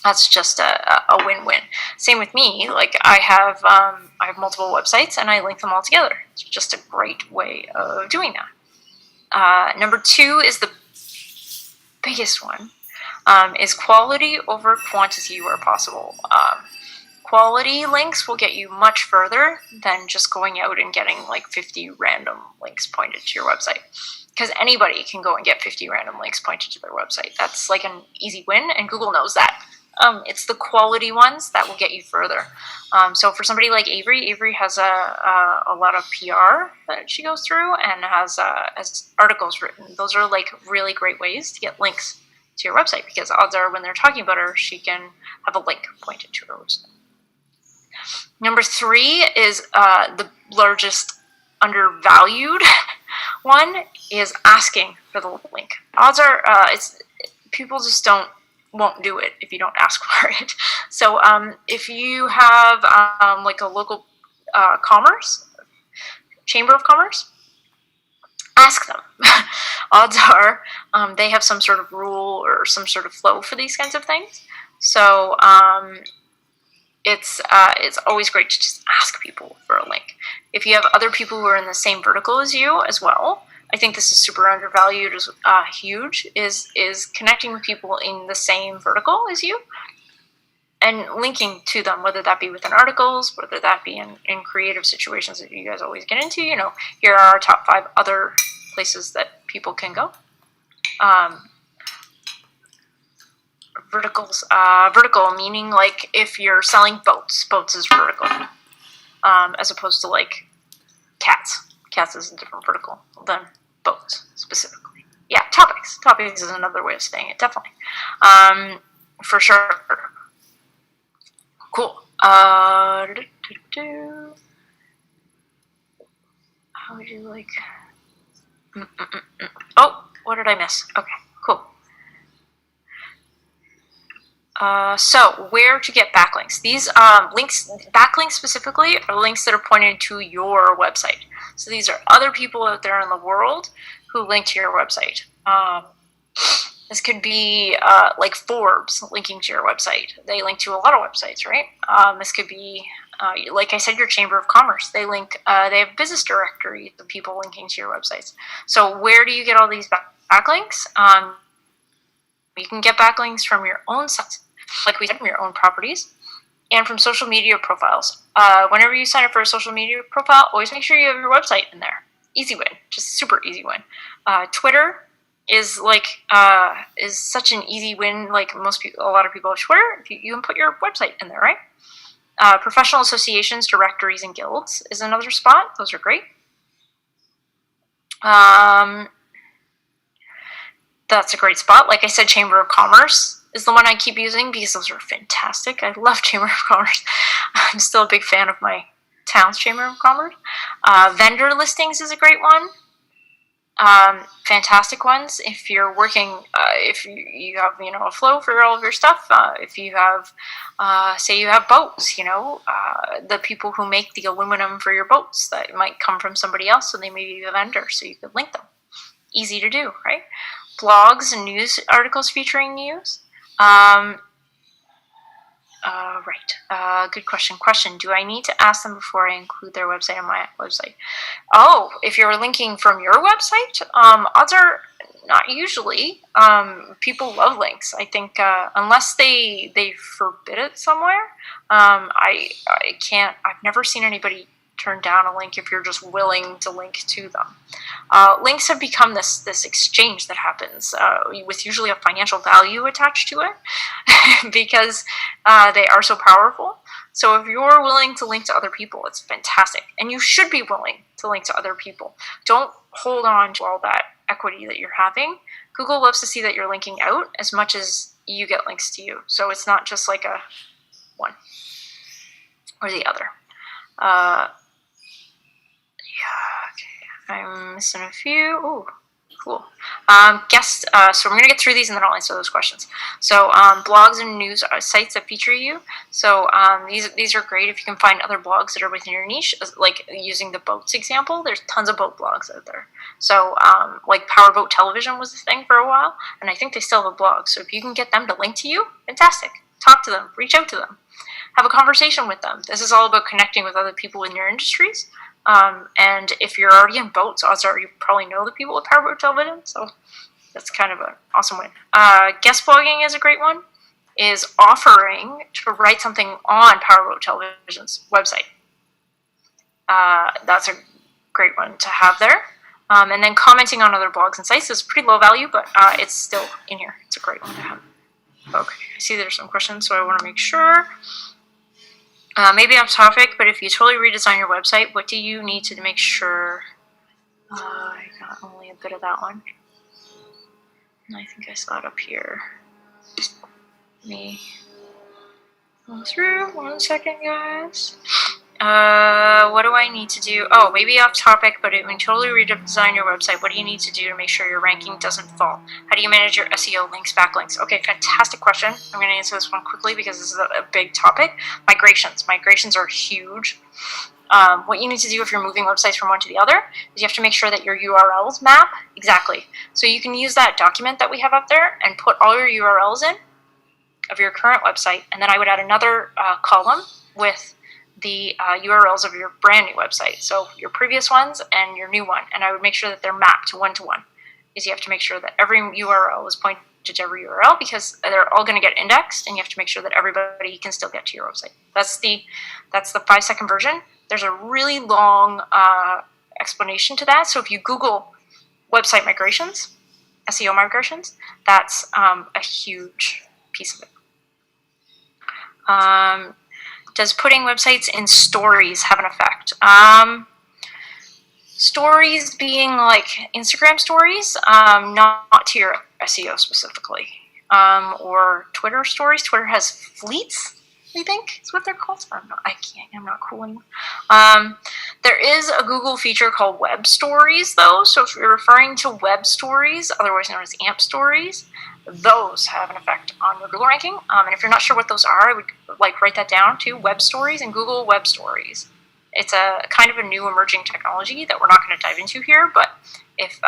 That's just a win-win. Same with me. Like I have multiple websites, and I link them all together. It's just a great way of doing that. Number two is the biggest one, is quality over quantity where possible. Quality links will get you much further than just going out and getting like 50 random links pointed to your website. Because anybody can go and get 50 random links pointed to their website. That's like an easy win, and Google knows that. It's the quality ones that will get you further. So for somebody like Avery has a lot of PR that she goes through and has articles written. Those are like really great ways to get links to your website, because odds are when they're talking about her, she can have a link pointed to her website. Number three is the largest undervalued one, is asking for the link. Odds are people just won't do it if you don't ask for it. So if you have like a local chamber of commerce, ask them. Odds are they have some sort of rule or some sort of flow for these kinds of things. So it's always great to just ask people for a link. If you have other people who are in the same vertical as you as well, I think this is super undervalued, is huge, is connecting with people in the same vertical as you and linking to them, whether that be within articles, whether that be in creative situations that you guys always get into. You know, here are our top 5 other places that people can go. Vertical meaning like if you're selling boats is vertical, as opposed to like cats. Cats is a different vertical than boats specifically. Yeah, topics. Topics is another way of saying it, definitely. For sure. Cool. How would you like? Oh, what did I miss? Okay, cool. So where to get backlinks? These backlinks specifically, are links that are pointed to your website. So these are other people out there in the world who link to your website. This could be like Forbes linking to your website. They link to a lot of websites, right? This could be, like I said, your Chamber of Commerce. They have business directories of people linking to your websites. So where do you get all these backlinks? You can get backlinks from your own sites, like we said, from your own properties, and from social media profiles. Whenever you sign up for a social media profile, always make sure you have your website in there. Easy win, just super easy win. Twitter is is such an easy win. Like a lot of people swear, you can put your website in there, right? Professional associations, directories, and guilds is another spot. Those are great. That's a great spot. Like I said, Chamber of Commerce is the one I keep using because those are fantastic. I love Chamber of Commerce. I'm still a big fan of my town's Chamber of Commerce. Vendor listings is a great one. Fantastic ones if you're working, if you have, a flow for all of your stuff. If you have, say you have boats, the people who make the aluminum for your boats, that might come from somebody else, so they may be a vendor, so you could link them. Easy to do, right? Blogs and news articles featuring news. Good question. Do I need to ask them before I include their website on my website? Oh, if you're linking from your website, odds are not usually. People love links. I think unless they forbid it somewhere, I can't. I've never seen anybody turn down a link if you're just willing to link to them. Links have become this exchange that happens with usually a financial value attached to it because they are so powerful. So if you're willing to link to other people, it's fantastic. And you should be willing to link to other people. Don't hold on to all that equity that you're having. Google loves to see that you're linking out as much as you get links to you. So it's not just like a one or the other. I'm missing a few. Ooh, cool. So we're going to get through these and then I'll answer those questions. So blogs and news sites that feature you. So these are great if you can find other blogs that are within your niche. Like using the boats example, there's tons of boat blogs out there. So like Powerboat Television was a thing for a while, and I think they still have a blog. So if you can get them to link to you, fantastic. Talk to them. Reach out to them. Have a conversation with them. This is all about connecting with other people in your industries. And if you're already in boats, odds are you probably know the people at Powerboat Television, so that's kind of an awesome win. Guest blogging is a great one, is offering to write something on Powerboat Television's website. That's a great one to have there. And then commenting on other blogs and sites is pretty low value, but it's still in here. It's a great one to have. Okay, I see there's some questions, so I want to make sure. Maybe off topic, but if you totally redesign your website, what do you need to make sure? I got only a bit of that one. And I think I saw it up here. Let me go through. 1 second, guys. What do I need to do? Oh, maybe off topic, but when you totally redesign your website, what do you need to do to make sure your ranking doesn't fall? How do you manage your SEO links, backlinks? Okay, fantastic question. I'm going to answer this one quickly because this is a big topic. Migrations. Migrations are huge. What you need to do if you're moving websites from one to the other is you have to make sure that your URLs map exactly. So you can use that document that we have up there and put all your URLs in of your current website, and then I would add another column with the URLs of your brand new website. So your previous ones and your new one. And I would make sure that they're mapped one-to-one. Because you have to make sure that every URL is pointed to every URL because they're all going to get indexed, and you have to make sure that everybody can still get to your website. That's the 5-second version. There's a really long explanation to that. So if you Google website migrations, SEO migrations, that's a huge piece of it. Does putting websites in stories have an effect? Stories being like Instagram stories, not to your SEO specifically. Or Twitter stories. Twitter has fleets, I think is what they're called. I'm not cool anymore. There is a Google feature called Web Stories, though. So if you're referring to Web Stories, otherwise known as AMP Stories, those have an effect on your Google ranking. And if you're not sure what those are, I would write that down too. Web Stories and Google Web Stories. It's a kind of a new emerging technology that we're not going to dive into here, but if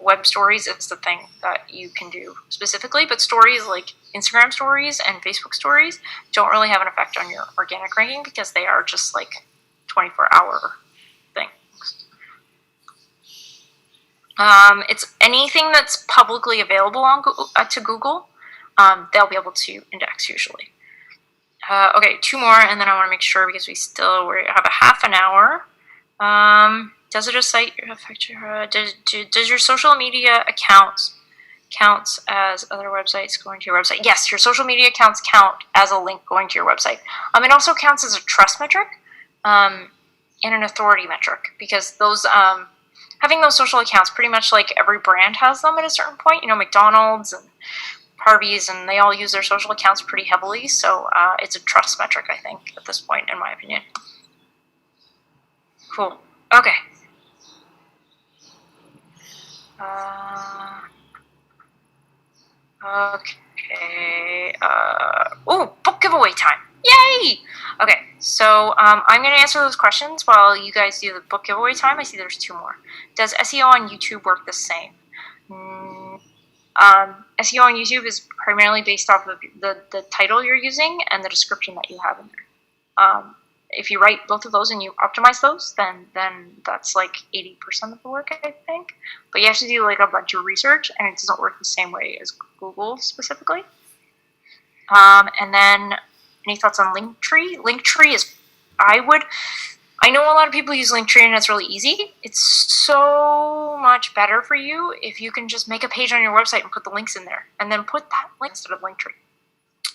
Web Stories is the thing that you can do specifically, but stories like Instagram stories and Facebook stories don't really have an effect on your organic ranking because they are just like 24-hour things. It's anything that's publicly available on Google, to Google, they'll be able to index usually. Okay, 2 more, and then I want to make sure because we have a half an hour. Does it a site affect your? Does your social media accounts counts as other websites going to your website. Yes, your social media accounts count as a link going to your website. It also counts as a trust metric and an authority metric, because those having those social accounts, pretty much like every brand has them at a certain point. McDonald's and Harvey's, and they all use their social accounts pretty heavily. So it's a trust metric, I think, at this point, in my opinion. Cool. Okay. Okay. Book giveaway time. Yay! Okay, so I'm going to answer those questions while you guys do the book giveaway time. I see there's 2 more. Does SEO on YouTube work the same? SEO on YouTube is primarily based off of the title you're using and the description that you have in there. If you write both of those and you optimize those, then that's like 80% of the work, I think. But you have to do like a bunch of research, and it doesn't work the same way as Google specifically. And then, any thoughts on Linktree? Linktree is, I know a lot of people use Linktree and it's really easy. It's so much better for you if you can just make a page on your website and put the links in there, and then put that link instead of Linktree.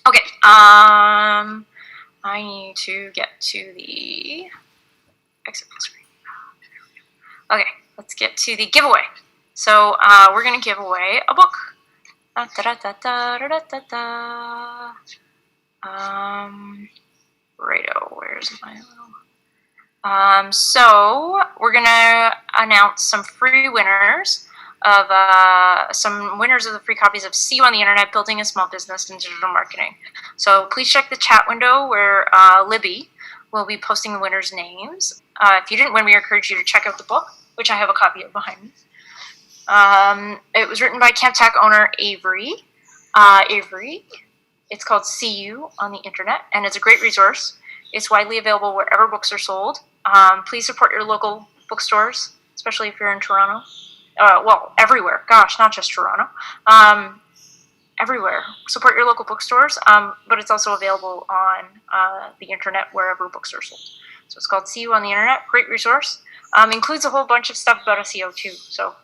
Okay, I need to get to the exit full screen. Okay, let's get to the giveaway. So we're going to give away a book. Righto, where's my little... so we're going to announce some free winners of some winners of the free copies of SEO on the Internet, Building a Small Business in Digital Marketing. So please check the chat window where Libby will be posting the winners' names. If you didn't win, we encourage you to check out the book, which I have a copy of behind me. It was written by CampTech owner Avery. It's called SEO on the Internet, and it's a great resource. It's widely available wherever books are sold. Please support your local bookstores, especially if you're in Toronto. Well, everywhere. Gosh, not just Toronto. Everywhere. Support your local bookstores, but it's also available on the Internet wherever books are sold. So it's called SEO on the Internet. Great resource. Includes a whole bunch of stuff about SEO too. So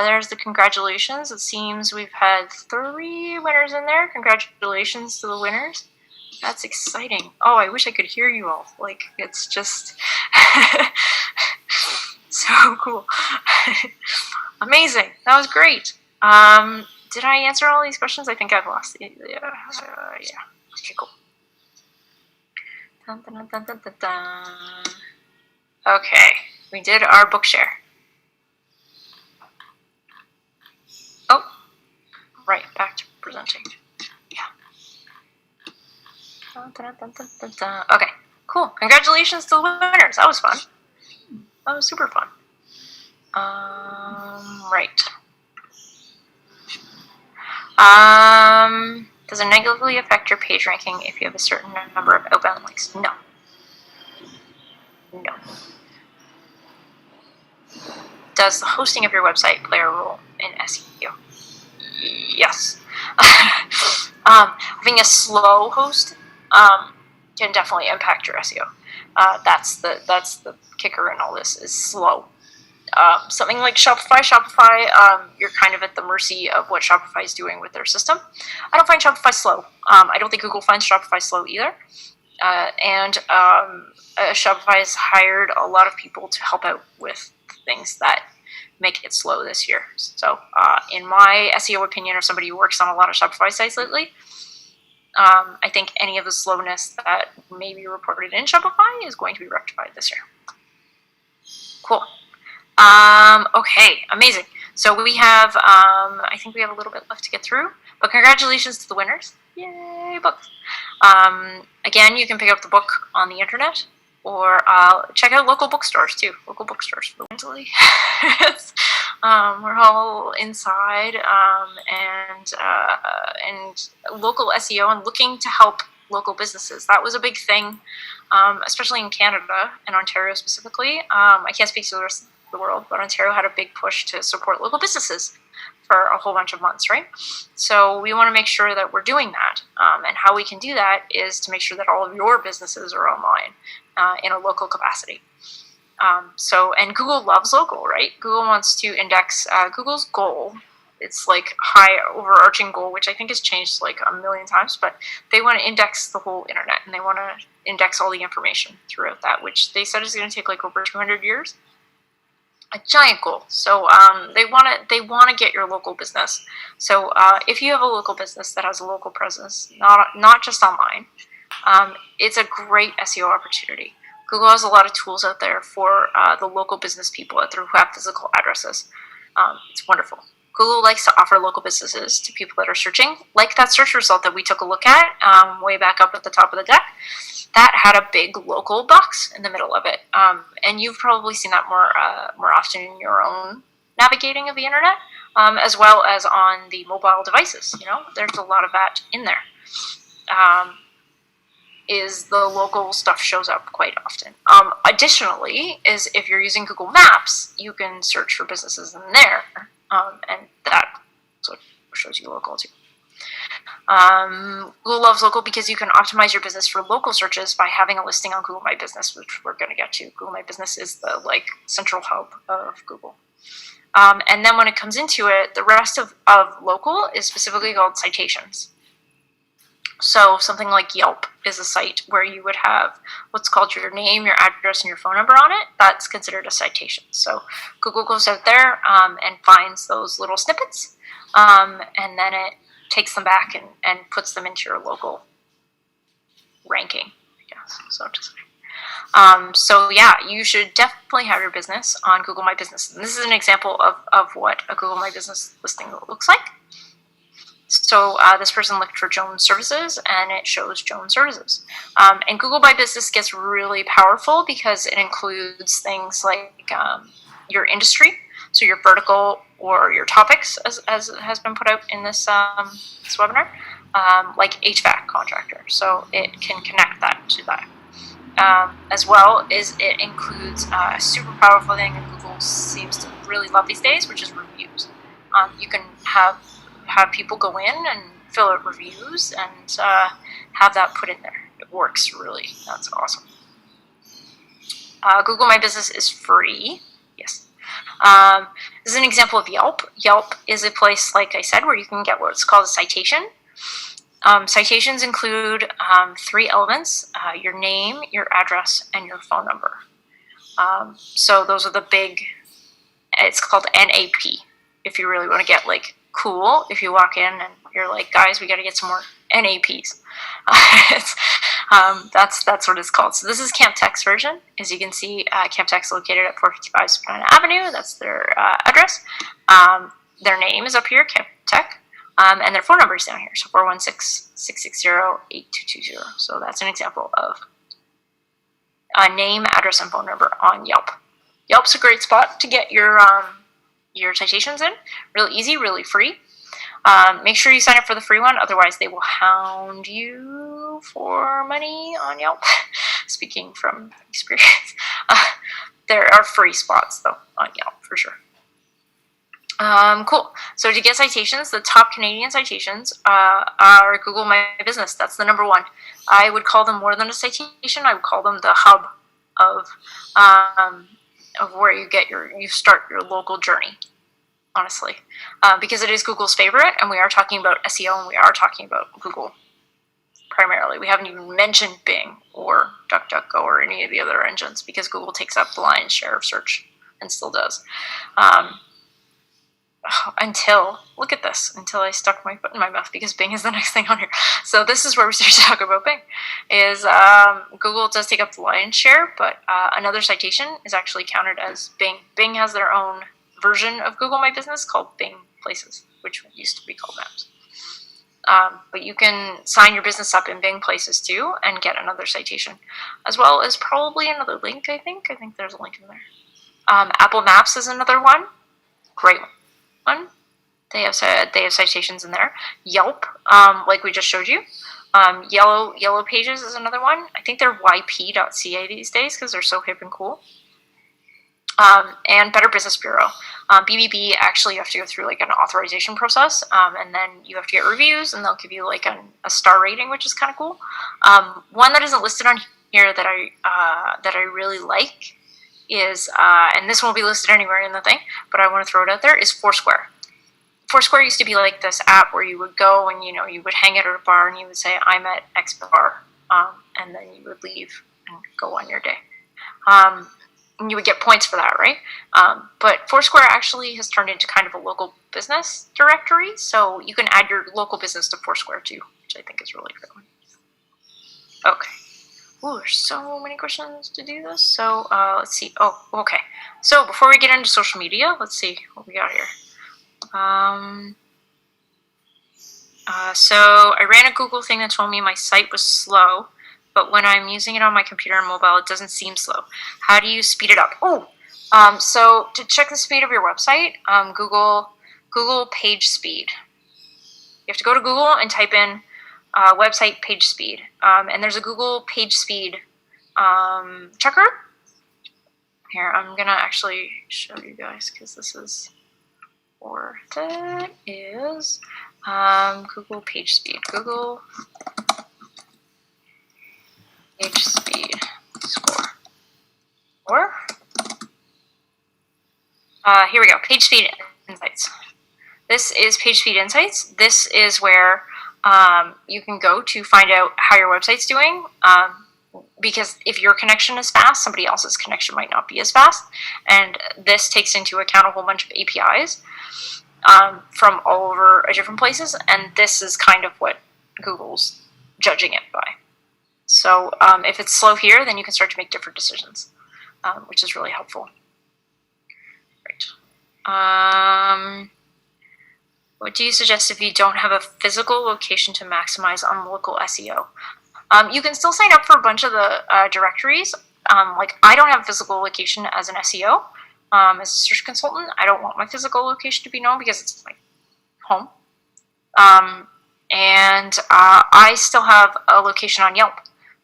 there's the congratulations. It seems we've had 3 winners in there. Congratulations to the winners. That's exciting. Oh, I wish I could hear you all. Like, it's just so cool. Amazing. That was great. Did I answer all these questions? I think I've lost it. Yeah. Okay, cool. Dun, dun, dun, dun, dun, dun. Okay, we did our book share. Oh, right, back to presenting. Yeah. Dun, dun, dun, dun, dun, dun. Okay, cool. Congratulations to the winners. That was fun. That was super fun. Right. Does it negatively affect your page ranking if you have a certain number of outbound links? No. No. Does the hosting of your website play a role in SEO? Yes. Having a slow host can definitely impact your SEO. That's the kicker in all this, is slow. Something like Shopify, you're kind of at the mercy of what Shopify is doing with their system. I don't find Shopify slow. I don't think Google finds Shopify slow either. Shopify has hired a lot of people to help out with things that make it slow this year. So in my SEO opinion, of somebody who works on a lot of Shopify sites lately, I think any of the slowness that may be reported in Shopify is going to be rectified this year. Cool. Okay, amazing. So we have, I think we have a little bit left to get through, but congratulations to the winners. Yay, books. Again, you can pick up the book on the Internet, or check out local bookstores too. Local bookstores mentally. We're all inside, and local SEO and looking to help local businesses. That was a big thing, especially in Canada and Ontario specifically. I can't speak to the rest of the world, but Ontario had a big push to support local businesses for a whole bunch of months, right? So we want to make sure that we're doing that. And how we can do that is to make sure that all of your businesses are online in a local capacity. And Google loves local, right? Google wants to index, Google's goal, it's like high overarching goal, which I think has changed like a million times, but they want to index the whole internet, and they want to index all the information throughout that, which they said is going to take like over 200 years. A giant goal. So they want to get your local business. So if you have a local business that has a local presence, not just online, it's a great SEO opportunity. Google has a lot of tools out there for the local business people out there who have physical addresses. It's wonderful. Google likes to offer local businesses to people that are searching, like that search result that we took a look at way back up at the top of the deck. That had a big local box in the middle of it, and you've probably seen that more often in your own navigating of the internet, as well as on the mobile devices. There's a lot of that in there. Is the local stuff shows up quite often. Additionally, is if you're using Google Maps, you can search for businesses in there, and that shows you local too. Google loves local because you can optimize your business for local searches by having a listing on Google My Business, which we're going to get to. Google My Business is the central hub of Google. And then when it comes into it, the rest of local is specifically called citations. So something like Yelp is a site where you would have what's called your name, your address, and your phone number on it. That's considered a citation. So Google goes out there and finds those little snippets, and then it takes them back and puts them into your local ranking, I guess, so to say. So yeah, you should definitely have your business on Google My Business. And this is an example of what a Google My Business listing looks like. So this person looked for Jones Services, and it shows Jones Services. And Google My Business gets really powerful because it includes things like your industry, so your vertical or your topics, as has been put out in this webinar, like HVAC contractor. So it can connect that to that. As well as it includes a super powerful thing that Google seems to really love these days, which is reviews. You can have people go in and fill out reviews and have that put in there. It works really. That's awesome. Google My Business is free. Yes. This is an example of Yelp. Yelp is a place, like I said, where you can get what's called a citation. Citations include 3 elements: your name, your address, and your phone number. So those are the big, it's called NAP. If you really want to get cool, if you walk in and you're like, guys, we got to get some more NAPs. That's what it's called. So this is Camp Tech's version. As you can see, Camp Tech's located at 455 Spadina Avenue. That's their address. Their name is up here, Camp Tech, and their phone number is down here. So 416-660-8220. So that's an example of a name, address, and phone number on Yelp. Yelp's a great spot to get your citations in. Really easy, really free. Make sure you sign up for the free one, otherwise they will hound you for money on Yelp. Speaking from experience. There are free spots, though, on Yelp, for sure. Cool. So to get citations, the top Canadian citations are Google My Business. That's the number one. I would call them more than a citation. I would call them the hub of where you start your local journey, honestly, because it is Google's favorite, and we are talking about SEO, and we are talking about Google primarily. We haven't even mentioned Bing or DuckDuckGo or any of the other engines, because Google takes up the lion's share of search and still does. Until I stuck my foot in my mouth, because Bing is the next thing on here. So this is where we start to talk about Bing. Google does take up the lion's share, but another citation is actually counted as Bing. Bing has their own version of Google My Business called Bing Places, which used to be called Maps. But you can sign your business up in Bing Places too and get another citation, as well as probably another link, I think. I think there's a link in there. Apple Maps is another one. Great one. They have citations in there. Yelp, like we just showed you. Yellow Pages is another one. I think they're yp.ca these days because they're so hip and cool. And Better Business Bureau. BBB, actually you have to go through an authorization process, and then you have to get reviews, and they'll give you a star rating, which is kind of cool. One that isn't listed on here that I really like is, and this won't be listed anywhere in the thing, but I want to throw it out there, is Foursquare. Foursquare used to be like this app where you would go and, you know, you would hang out at a bar and you would say, I'm at X bar, and then you would leave and go on your day. And you would get points for that, right? But Foursquare actually has turned into kind of a local business directory, so you can add your local business to Foursquare too, which I think is really good. Okay. Ooh, there's so many questions to do this. So let's see. Oh, okay. So before we get into social media, let's see what we got here. So I ran a Google thing that told me my site was slow, but when I'm using it on my computer and mobile, it doesn't seem slow. How do you speed it up? So to check the speed of your website, Google page speed. You have to go to Google and type in website page speed, and there's a Google page speed checker. Here, I'm gonna actually show you guys because this is worth it. Is Google page speed. Google page speed score. Or here we go. Page speed insights. This is page speed insights. This is where you can go to find out how your website's doing. Because if your connection is fast, somebody else's connection might not be as fast. And this takes into account a whole bunch of APIs from all over different places. And this is kind of what Google's judging it by. So if it's slow here, then you can start to make different decisions, which is really helpful. Right. What do you suggest if you don't have a physical location to maximize on local SEO? You can still sign up for a bunch of the directories. Like I don't have a physical location as an SEO. As a search consultant, I don't want my physical location to be known because it's my home. And I still have a location on Yelp.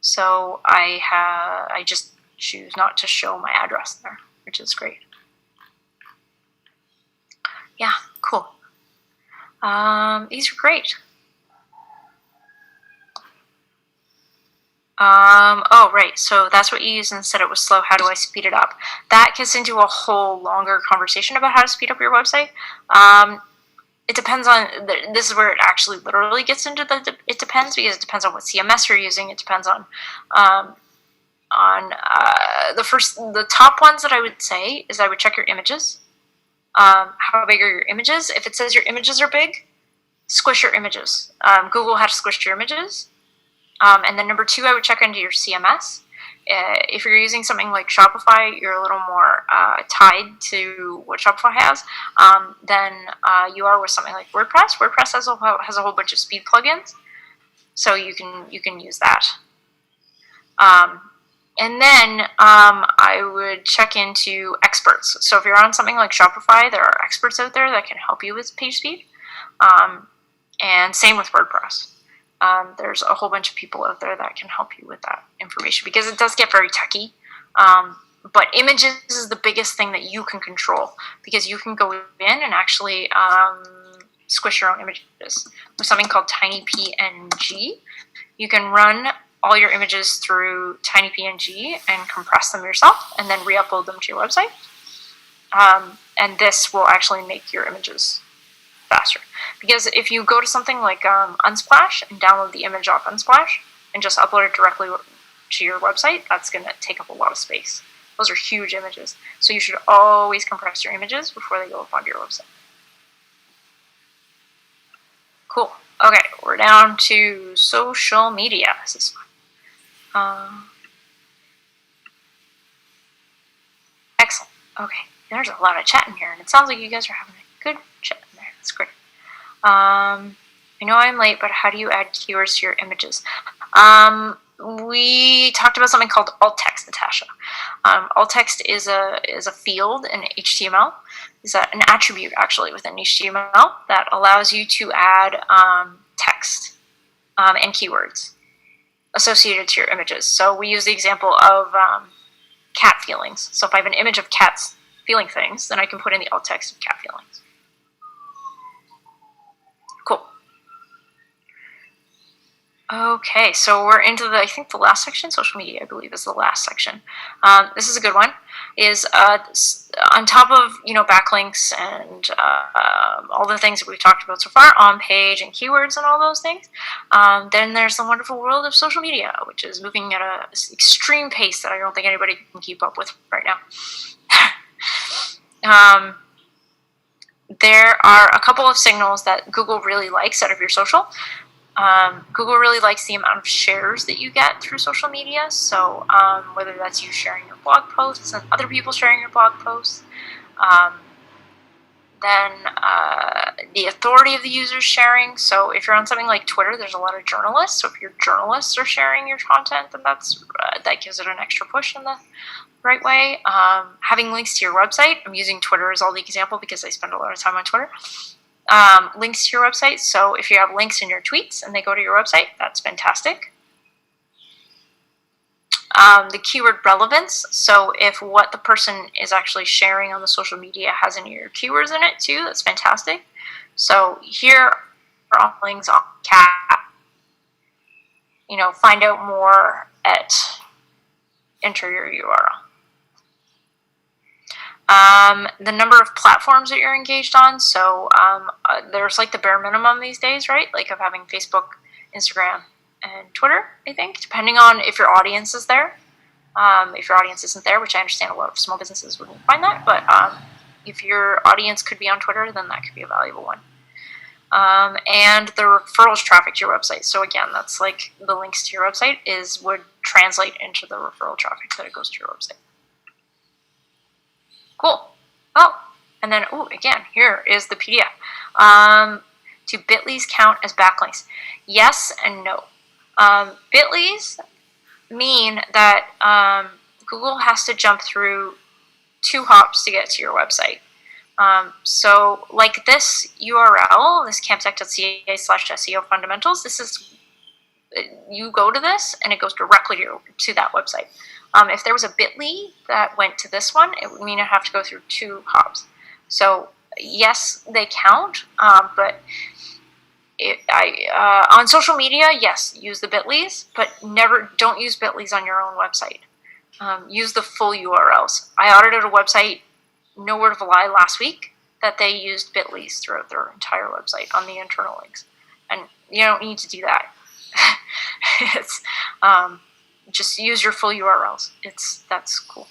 So I just choose not to show my address there, which is great. Yeah, cool. These are great. Oh, right. So that's what you used and said it was slow. How do I speed it up? That gets into a whole longer conversation about how to speed up your website. It depends on, this is where it actually literally gets into it depends, because it depends on what CMS you're using. It depends on the top ones that I would say is I would check your images. How big are your images? If it says your images are big, squish your images. Google had to squish your images. And then number two, I would check into your CMS. If you're using something like Shopify, you're a little more tied to what Shopify has than you are with something like WordPress. WordPress has a whole bunch of speed plugins, so you can use that. And then I would check into experts. So if you're on something like Shopify, there are experts out there that can help you with page speed. And same with WordPress. There's a whole bunch of people out there that can help you with that information because it does get very techy. But images is the biggest thing that you can control because you can go in and actually squish your own images. With something called TinyPNG, you can run all your images through TinyPNG and compress them yourself and then re-upload them to your website. And this will actually make your images faster. Because if you go to something like Unsplash and download the image off Unsplash and just upload it directly to your website, that's going to take up a lot of space. Those are huge images. So you should always compress your images before they go up onto your website. Cool. Okay, we're down to social media. This is fun. Excellent. Okay, there's a lot of chat in here, and it sounds like you guys are having a good chat in there. That's great. I know I'm late, but how do you add keywords to your images? We talked about something called alt text, Natasha. Alt text is a field in HTML. Is an attribute actually within HTML that allows you to add text and keywords associated to your images. So we use the example of cat feelings. So if I have an image of cats feeling things, then I can put in the alt text of cat feelings. Cool. Okay, so we're into I think the last section. Social media, I believe, is the last section. This is a good one. is on top of, backlinks and all the things that we've talked about so far, on page and keywords and all those things, then there's the wonderful world of social media, which is moving at an extreme pace that I don't think anybody can keep up with right now. There are a couple of signals that Google really likes out of your social. Google really likes the amount of shares that you get through social media. So whether that's you sharing your blog posts and other people sharing your blog posts, then the authority of the users sharing. So if you're on something like Twitter, there's a lot of journalists. So if your journalists are sharing your content, then that gives it an extra push in the right way. Having links to your website. I'm using Twitter as all the example because I spend a lot of time on Twitter. Links to your website. So if you have links in your tweets and they go to your website, that's fantastic. The keyword relevance. So if what the person is actually sharing on the social media has any of your keywords in it too, that's fantastic. So here are all links on cat. Find out more at enter your URL. The number of platforms that you're engaged on. So there's like the bare minimum these days, right? Like of having Facebook, Instagram, and Twitter, I think, depending on if your audience is there. If your audience isn't there, which I understand a lot of small businesses wouldn't find that, but if your audience could be on Twitter, then that could be a valuable one. And the referrals traffic to your website. So again, that's like the links to your website would translate into the referral traffic that it goes to your website. Cool. Oh, and then, again, here is the PDF. Do bit.lys count as backlinks? Yes and no. Bit.lys mean that Google has to jump through 2 hops to get to your website. So like this URL, this camptech.ca/SEO fundamentals, you go to this and it goes directly to that website. If there was a bit.ly that went to this one, it would mean I'd have to go through 2 hops. So yes, they count, but on social media, yes, use the bit.lys, but don't use bit.lys on your own website. Use the full URLs. I audited a website, no word of a lie, last week that they used bit.lys throughout their entire website on the internal links, and you don't need to do that. It's just use your full URLs. That's cool.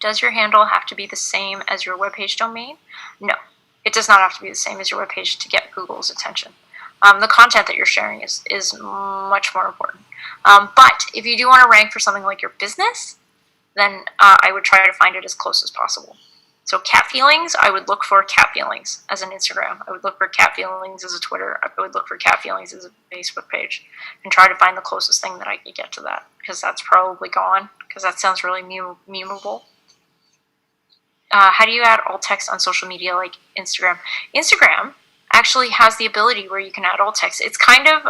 Does your handle have to be the same as your webpage domain? No, it does not have to be the same as your webpage to get Google's attention. The content that you're sharing is much more important. But if you do want to rank for something like your business, then I would try to find it as close as possible. So cat feelings, I would look for cat feelings as an Instagram. I would look for cat feelings as a Twitter. I would look for cat feelings as a Facebook page and try to find the closest thing that I could get to that, because that's probably gone, because that sounds really memeable. How do you add alt text on social media like Instagram? Instagram actually has the ability where you can add alt text. It's kind of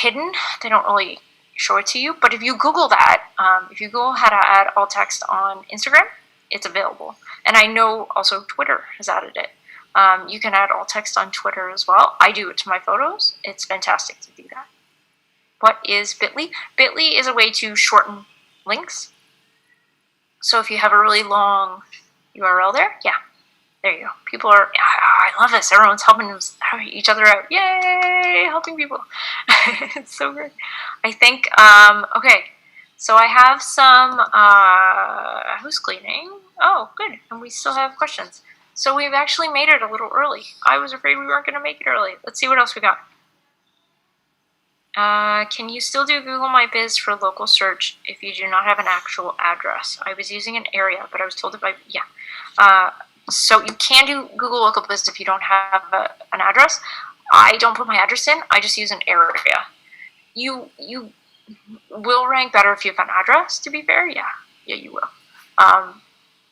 hidden. They don't really show it to you, but if you Google that, if you Google how to add alt text on Instagram, it's available. And I know also Twitter has added it. You can add alt text on Twitter as well. I do it to my photos. It's fantastic to do that. What is bit.ly? Bit.ly is a way to shorten links. So if you have a really long URL there, yeah, there you go. People are, I love this. Everyone's helping each other out. Yay, helping people. It's so great. I think, okay, so I have some house cleaning. Oh, good. And we still have questions. So we've actually made it a little early. I was afraid we weren't going to make it early. Let's see what else we got. Can you still do Google My Biz for local search if you do not have an actual address? I was using an area, but I was told so you can do Google Local Biz if you don't have an address. I don't put my address in. I just use an area. You will rank better if you have an address, to be fair. Yeah, you will.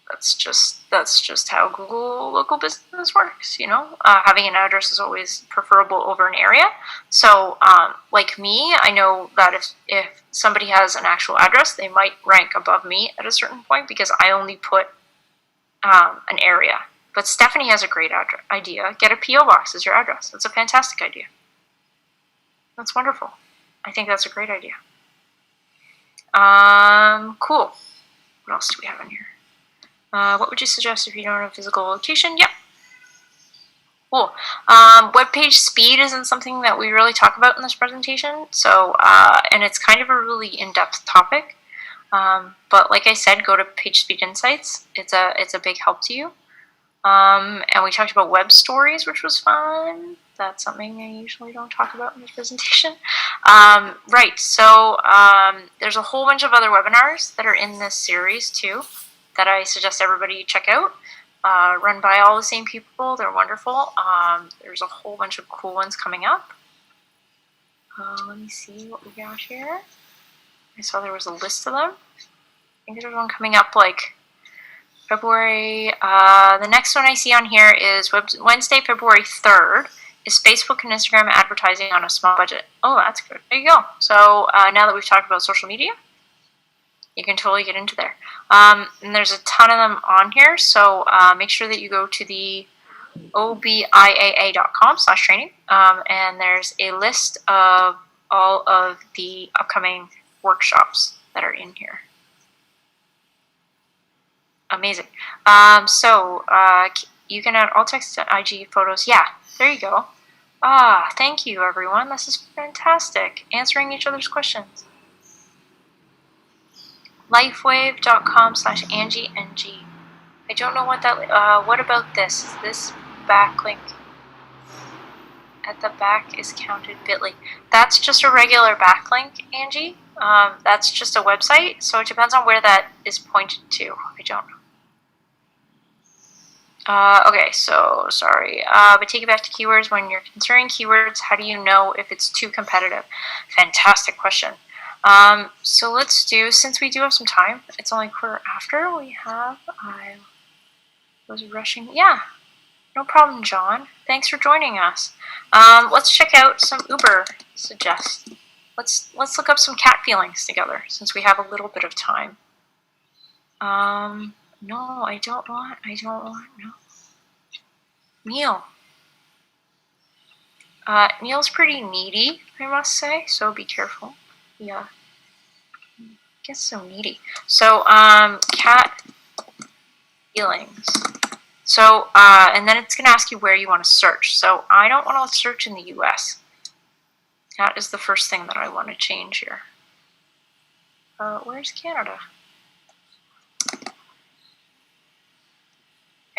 That's just how Google Local Business works, having an address is always preferable over an area. So, like me, I know that if somebody has an actual address, they might rank above me at a certain point because I only put an area. But Stephanie has a great idea. Get a P.O. box as your address. That's a fantastic idea. That's wonderful. I think that's a great idea. Cool. What else do we have in here? What would you suggest if you don't have a physical location? Yep. Cool. Web page speed isn't something that we really talk about in this presentation, so and it's kind of a really in-depth topic. But like I said, go to Page Speed Insights. It's a big help to you. And we talked about web stories, which was fun. That's something I usually don't talk about in this presentation. Right, so there's a whole bunch of other webinars that are in this series too that I suggest everybody check out. Run by all the same people. They're wonderful. There's a whole bunch of cool ones coming up. Let me see what we got here. I saw there was a list of them. I think there's one coming up like February. The next one I see on here is Wednesday, February 3rd. Is Facebook and Instagram advertising on a small budget? Oh, that's good. There you go. So now that we've talked about social media, you can totally get into there. And there's a ton of them on here, so make sure that you go to the obiaa.com/training, and there's a list of all of the upcoming workshops that are in here. Amazing. So you can add alt text to IG photos. Yeah, there you go. Thank you, everyone. This is fantastic. Answering each other's questions. Lifewave.com/AngieNG. I don't know what that. What about this? Is this backlink at the back is counted bit.ly? That's just a regular backlink, Angie. That's just a website, so it depends on where that is pointed to. I don't know. Okay, so sorry. But take it back to keywords. When you're considering keywords, how do you know if it's too competitive? Fantastic question. So let's do, since we do have some time, it's only 1/4 we have. I was rushing. Yeah, no problem, John. Thanks for joining us. Let's check out some Uber suggests. Let's look up some cat feelings together since we have a little bit of time. No, I don't want, no. Neil. Neil's pretty needy, I must say, so be careful. Yeah. Gets so needy. So, cat feelings. So, and then it's going to ask you where you want to search. So, I don't want to search in the US. That is the first thing that I want to change here. Where's Canada?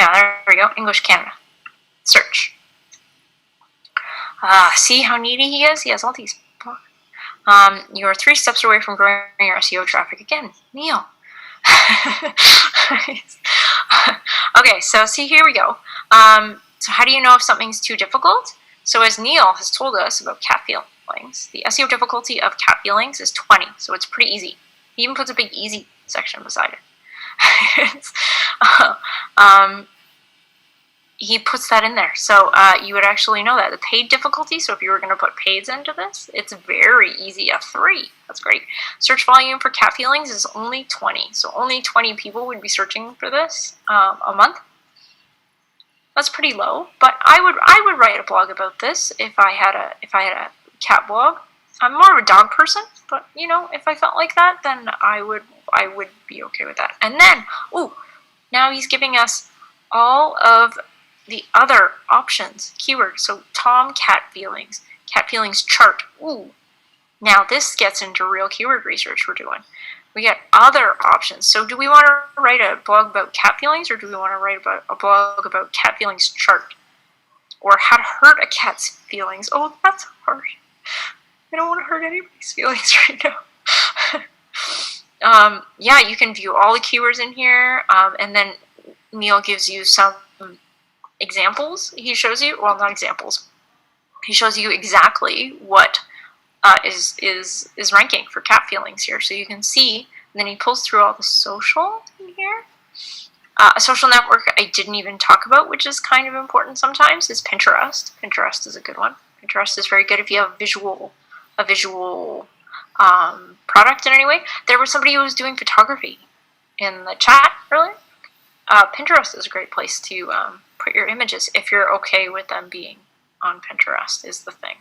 Yeah, there we go. English Canada. Search. See how needy he is? He has all these. You're 3 steps away from growing your SEO traffic again. Neil. Okay, so see, here we go. So how do you know if something's too difficult? So as Neil has told us about cat feelings, the SEO difficulty of cat feelings is 20, so it's pretty easy. He even puts a big easy section beside it. He puts that in there. So you would actually know that. The paid difficulty, so if you were going to put paids into this, it's very easy, F3. That's great. Search volume for cat feelings is only 20. So only 20 people would be searching for this a month. That's pretty low, but I would write a blog about this if I had a cat blog. I'm more of a dog person, but you know, if I felt like that, then I would be okay with that. And then, now he's giving us all of the other options, keywords. So Tom cat feelings chart. Now this gets into real keyword research we're doing. We get other options. So do we want to write a blog about cat feelings, or do we want to write about a blog about cat feelings chart? Or how to hurt a cat's feelings? Oh, that's hard. I don't want to hurt anybody's feelings right now. Yeah, you can view all the keywords in here, and then Neil gives you some examples. He shows you, well, not examples. He shows you exactly what is ranking for cat feelings here, so you can see. And then he pulls through all the social in here. A social network I didn't even talk about, which is kind of important sometimes, is Pinterest. Pinterest is a good one. Pinterest is very good if you have a visual product in any way. There was somebody who was doing photography in the chat earlier. Pinterest is a great place to put your images if you're okay with them being on Pinterest, is the thing.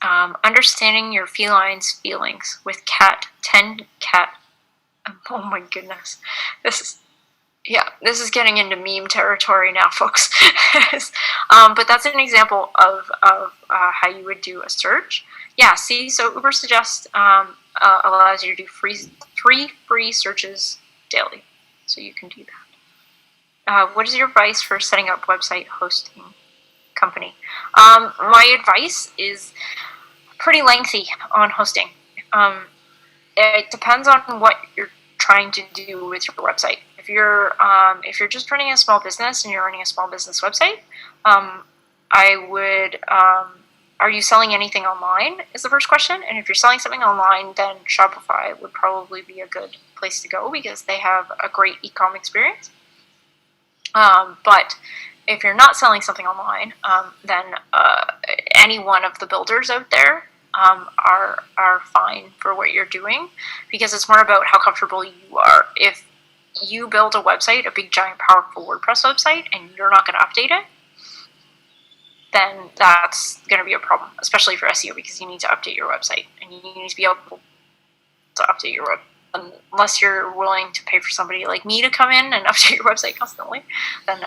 Understanding your feline's feelings with cat, 10 cat. Oh my goodness. This is getting into meme territory now, folks. But that's an example of how you would do a search. Yeah, see, so Uber Suggest allows you to do three free searches daily. So you can do that. What is your advice for setting up website hosting company? My advice is pretty lengthy on hosting. It depends on what you're trying to do with your website. If you're just running a small business and you're running a small business website, I would. Are you selling anything online? Is the first question. And if you're selling something online, then Shopify would probably be a good place to go because they have a great e-com experience. But if you're not selling something online, then any one of the builders out there are fine for what you're doing, because it's more about how comfortable you are. If you build a website, a big, giant, powerful WordPress website, and you're not going to update it, then that's going to be a problem, especially for SEO, because you need to update your website, and you need to be able to update your website. Unless you're willing to pay for somebody like me to come in and update your website constantly, then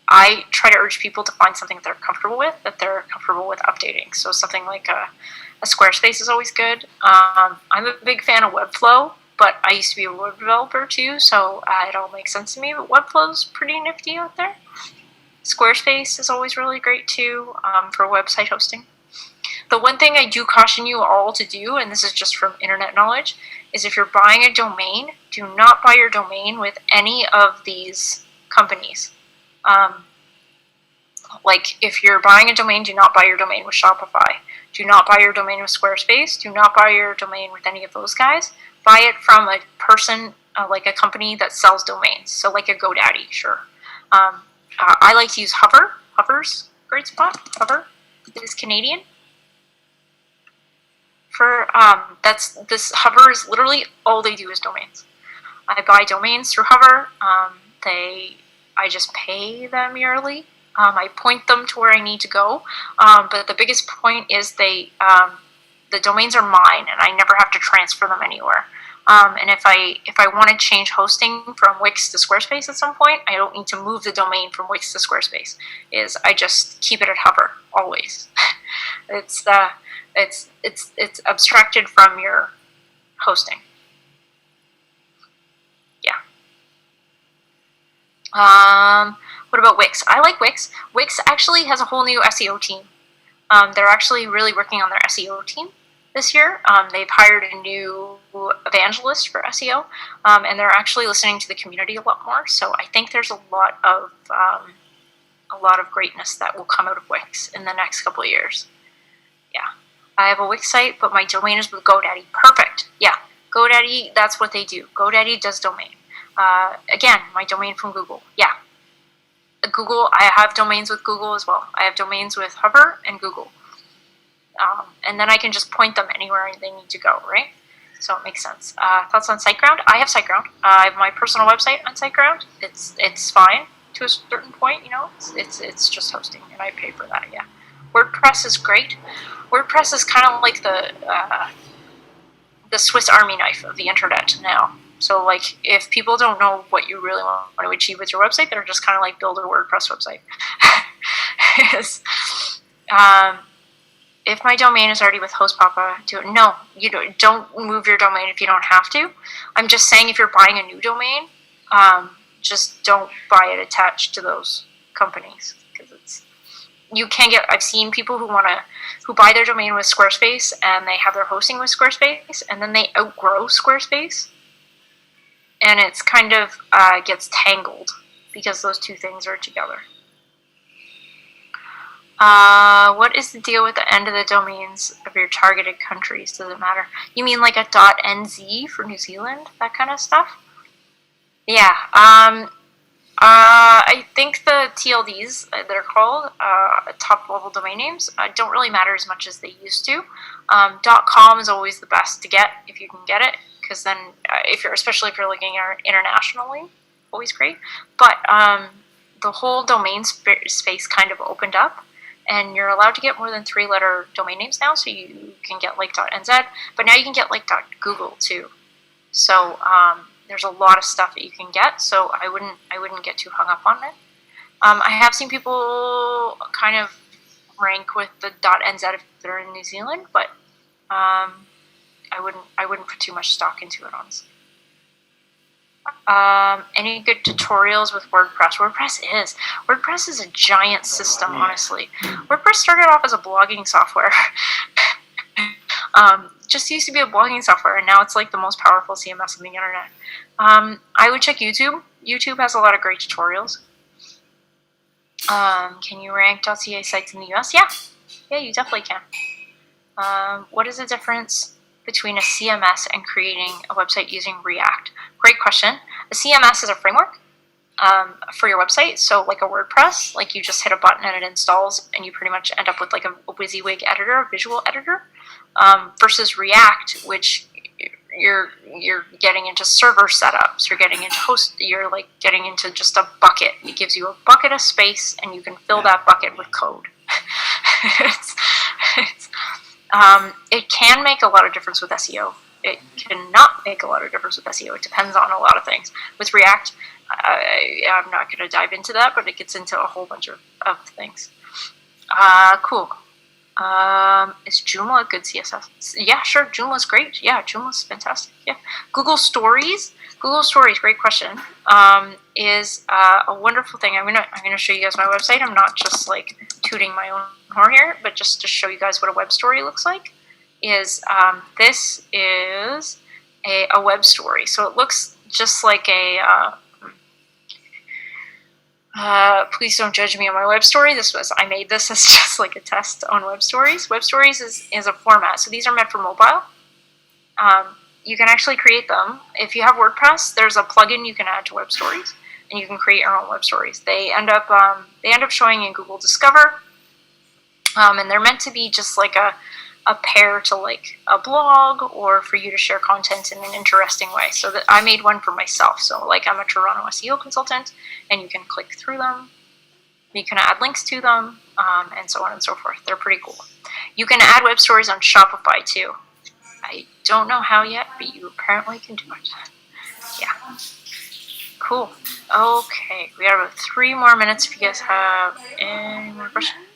I try to urge people to find something that they're comfortable with, updating. So something like a Squarespace is always good. I'm a big fan of Webflow, but I used to be a web developer too, so it all makes sense to me. But Webflow's pretty nifty out there. Squarespace is always really great too for website hosting. The one thing I do caution you all to do, and this is just from internet knowledge, is if you're buying a domain, do not buy your domain with any of these companies. Like if you're buying a domain, do not buy your domain with Shopify. Do not buy your domain with Squarespace. Do not buy your domain with any of those guys. Buy it from a person, like a company that sells domains. So like a GoDaddy, sure. I like to use Hover. Hover's a great spot. Hover is Canadian. For Hover is literally all they do is domains. I buy domains through Hover. I just pay them yearly. I point them to where I need to go. But the biggest point is the domains are mine, and I never have to transfer them anywhere. And if I want to change hosting from Wix to Squarespace at some point, I don't need to move the domain from Wix to Squarespace. I just keep it at Hover always. It's abstracted from your hosting. Yeah. What about Wix? I like Wix. Wix actually has a whole new SEO team. They're actually really working on their SEO team this year. They've hired a new evangelist for SEO, and they're actually listening to the community a lot more. So I think there's a lot of greatness that will come out of Wix in the next couple of years. Yeah, I have a Wix site, but my domain is with GoDaddy. Perfect. Yeah, GoDaddy. That's what they do. GoDaddy does domain. Again, my domain from Google. Yeah. Google, I have domains with Google as well. I have domains with Hover and Google. And then I can just point them anywhere they need to go, right? So it makes sense. Thoughts on SiteGround? I have SiteGround. I have my personal website on SiteGround. It's fine to a certain point, It's just hosting, and I pay for that, yeah. WordPress is great. WordPress is kind of like the Swiss Army knife of the internet now. So, like, if people don't know what you really want to achieve with your website, they're just kind of like, build a WordPress website. If my domain is already with HostPapa, no, you don't move your domain if you don't have to. I'm just saying, if you're buying a new domain, just don't buy it attached to those companies, because you can get. I've seen people who buy their domain with Squarespace and they have their hosting with Squarespace, and then they outgrow Squarespace. And it's kind of gets tangled because those two things are together. What is the deal with the end of the domains of your targeted countries? Does it matter? You mean like a .nz for New Zealand? That kind of stuff? Yeah. I think the TLDs, they're called, top level domain names, don't really matter as much as they used to. .com is always the best to get if you can get it. Because then, especially if you're looking internationally, always great. But the whole domain space kind of opened up, and you're allowed to get more than 3-letter domain names now, so you can get like .nz, but now you can get like .google too. So there's a lot of stuff that you can get, so I wouldn't get too hung up on it. I have seen people kind of rank with the .nz if they're in New Zealand, but I wouldn't put too much stock into it, honestly. Any good tutorials with WordPress? WordPress is a giant system, honestly. WordPress started off as a blogging software. Just used to be a blogging software, and now it's like the most powerful CMS on the internet. I would check YouTube. YouTube has a lot of great tutorials. Can you rank .ca sites in the US? Yeah, you definitely can. What is the difference between a CMS and creating a website using React? Great question. A CMS is a framework for your website. So like a WordPress, like you just hit a button and it installs, and you pretty much end up with like a WYSIWYG editor, a visual editor, versus React, which you're getting into server setups, you're getting into you're like getting into just a bucket. It gives you a bucket of space, and you can fill that bucket with code. It can make a lot of difference with SEO. It cannot make a lot of difference with SEO. It depends on a lot of things. With React, I'm not going to dive into that, but it gets into a whole bunch of things. Cool. Is Joomla a good CSS? Yeah, sure. Joomla's great. Yeah, Joomla's fantastic. Yeah. Google Stories, great question. Is a wonderful thing. I'm gonna show you guys my website. I'm not just like tooting my own horn here, but just to show you guys what a web story looks like. This is a web story. So it looks just like a. Please don't judge me on my web story. I made this as just like a test on web stories. Web stories is a format. So these are meant for mobile. You can actually create them. If you have WordPress, there's a plugin you can add to web stories, and you can create your own web stories. They end up showing in Google Discover, and they're meant to be just like a pair to like a blog, or for you to share content in an interesting way. So that I made one for myself. So like I'm a Toronto SEO consultant, and you can click through them. You can add links to them, and so on and so forth. They're pretty cool. You can add web stories on Shopify too. I don't know how yet, but you apparently can do it. Yeah. Cool. Okay, we have about 3 more minutes if you guys have any more questions.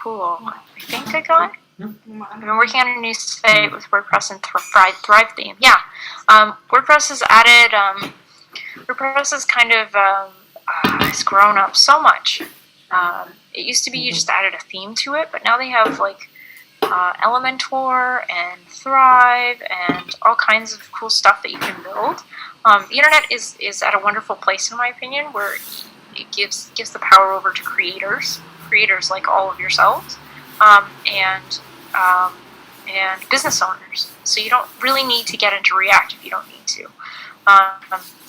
Cool. I think I got it. I've been working on a new site with WordPress and Thrive theme. Yeah. WordPress has added, WordPress has kind of, has grown up so much. It used to be you just added a theme to it, but now they have like Elementor and Thrive and all kinds of cool stuff that you can build. The internet is at a wonderful place, in my opinion, where it gives the power over to creators like all of yourselves, and business owners. So you don't really need to get into React if you don't need to.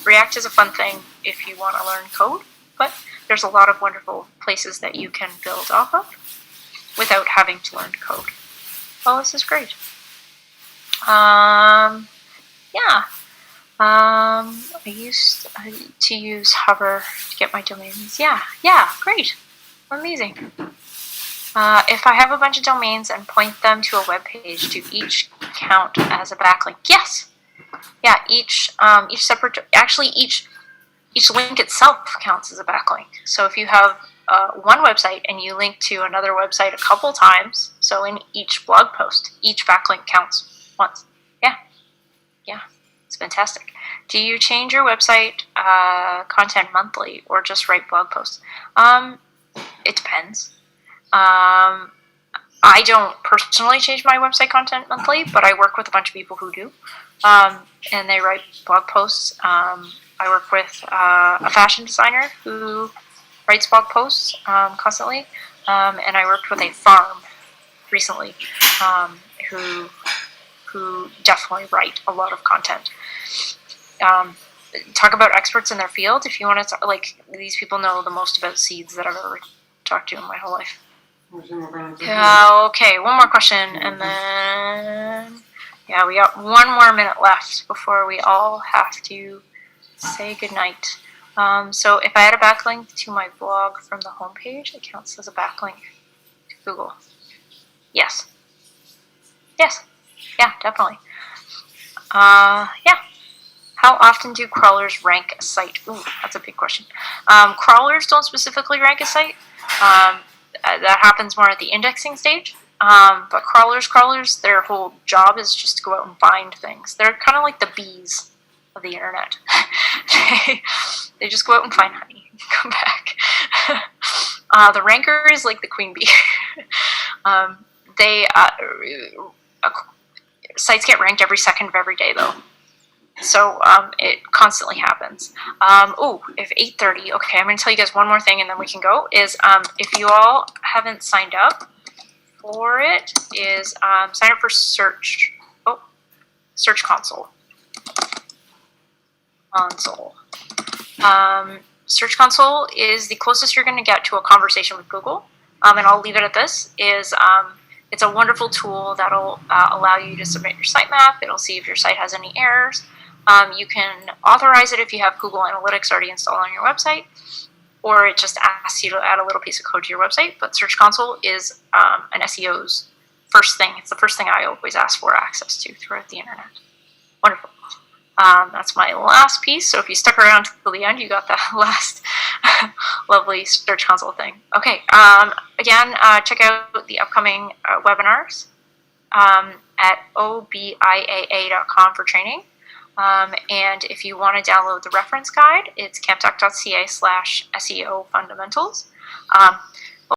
React is a fun thing if you want to learn code, but there's a lot of wonderful places that you can build off of without having to learn code. Oh, this is great. Yeah. I used to use Hover to get my domains. Yeah, great. Amazing. If I have a bunch of domains and point them to a web page, do each count as a backlink? Yes. Yeah, each separate, actually each link itself counts as a backlink. So if you have one website and you link to another website a couple times, so in each blog post, each backlink counts once. Yeah, it's fantastic. Do you change your website content monthly or just write blog posts? It depends. I don't personally change my website content monthly, but I work with a bunch of people who do, and they write blog posts. I work with a fashion designer who writes blog posts constantly, and I worked with a farm recently who definitely write a lot of content. Talk about experts in their field. If you want to, like, these people know the most about seeds that I've ever talked to in my whole life. Okay, one more question, and then Yeah, we got 1 more minute left before we all have to say goodnight. So if I add a backlink to my blog from the homepage, it counts as a backlink to Google. Yes. Yes. Yeah, definitely. Yeah. How often do crawlers rank a site? Ooh, that's a big question. Crawlers don't specifically rank a site. That happens more at the indexing stage. But crawlers, their whole job is just to go out and find things. They're kind of like the bees of the internet. They just go out and find honey and come back. The ranker is like the queen bee. Sites get ranked every second of every day, though. So it constantly happens. If 8:30, okay, I'm going to tell you guys one more thing and then we can go, is if you all haven't signed up for it, is sign up for Search Console. Search Console is the closest you're going to get to a conversation with Google, and I'll leave it at this, is it's a wonderful tool that'll allow you to submit your sitemap. It'll see if your site has any errors. You can authorize it if you have Google Analytics already installed on your website, or it just asks you to add a little piece of code to your website. But Search Console is an SEO's first thing. It's the first thing I always ask for access to throughout the internet. Wonderful. That's my last piece. So if you stuck around till the end, you got the last lovely Search Console thing. Okay. Again, check out the upcoming webinars at obiaa.com for training. And if you want to download the reference guide, it's camptech.ca/SEO fundamentals.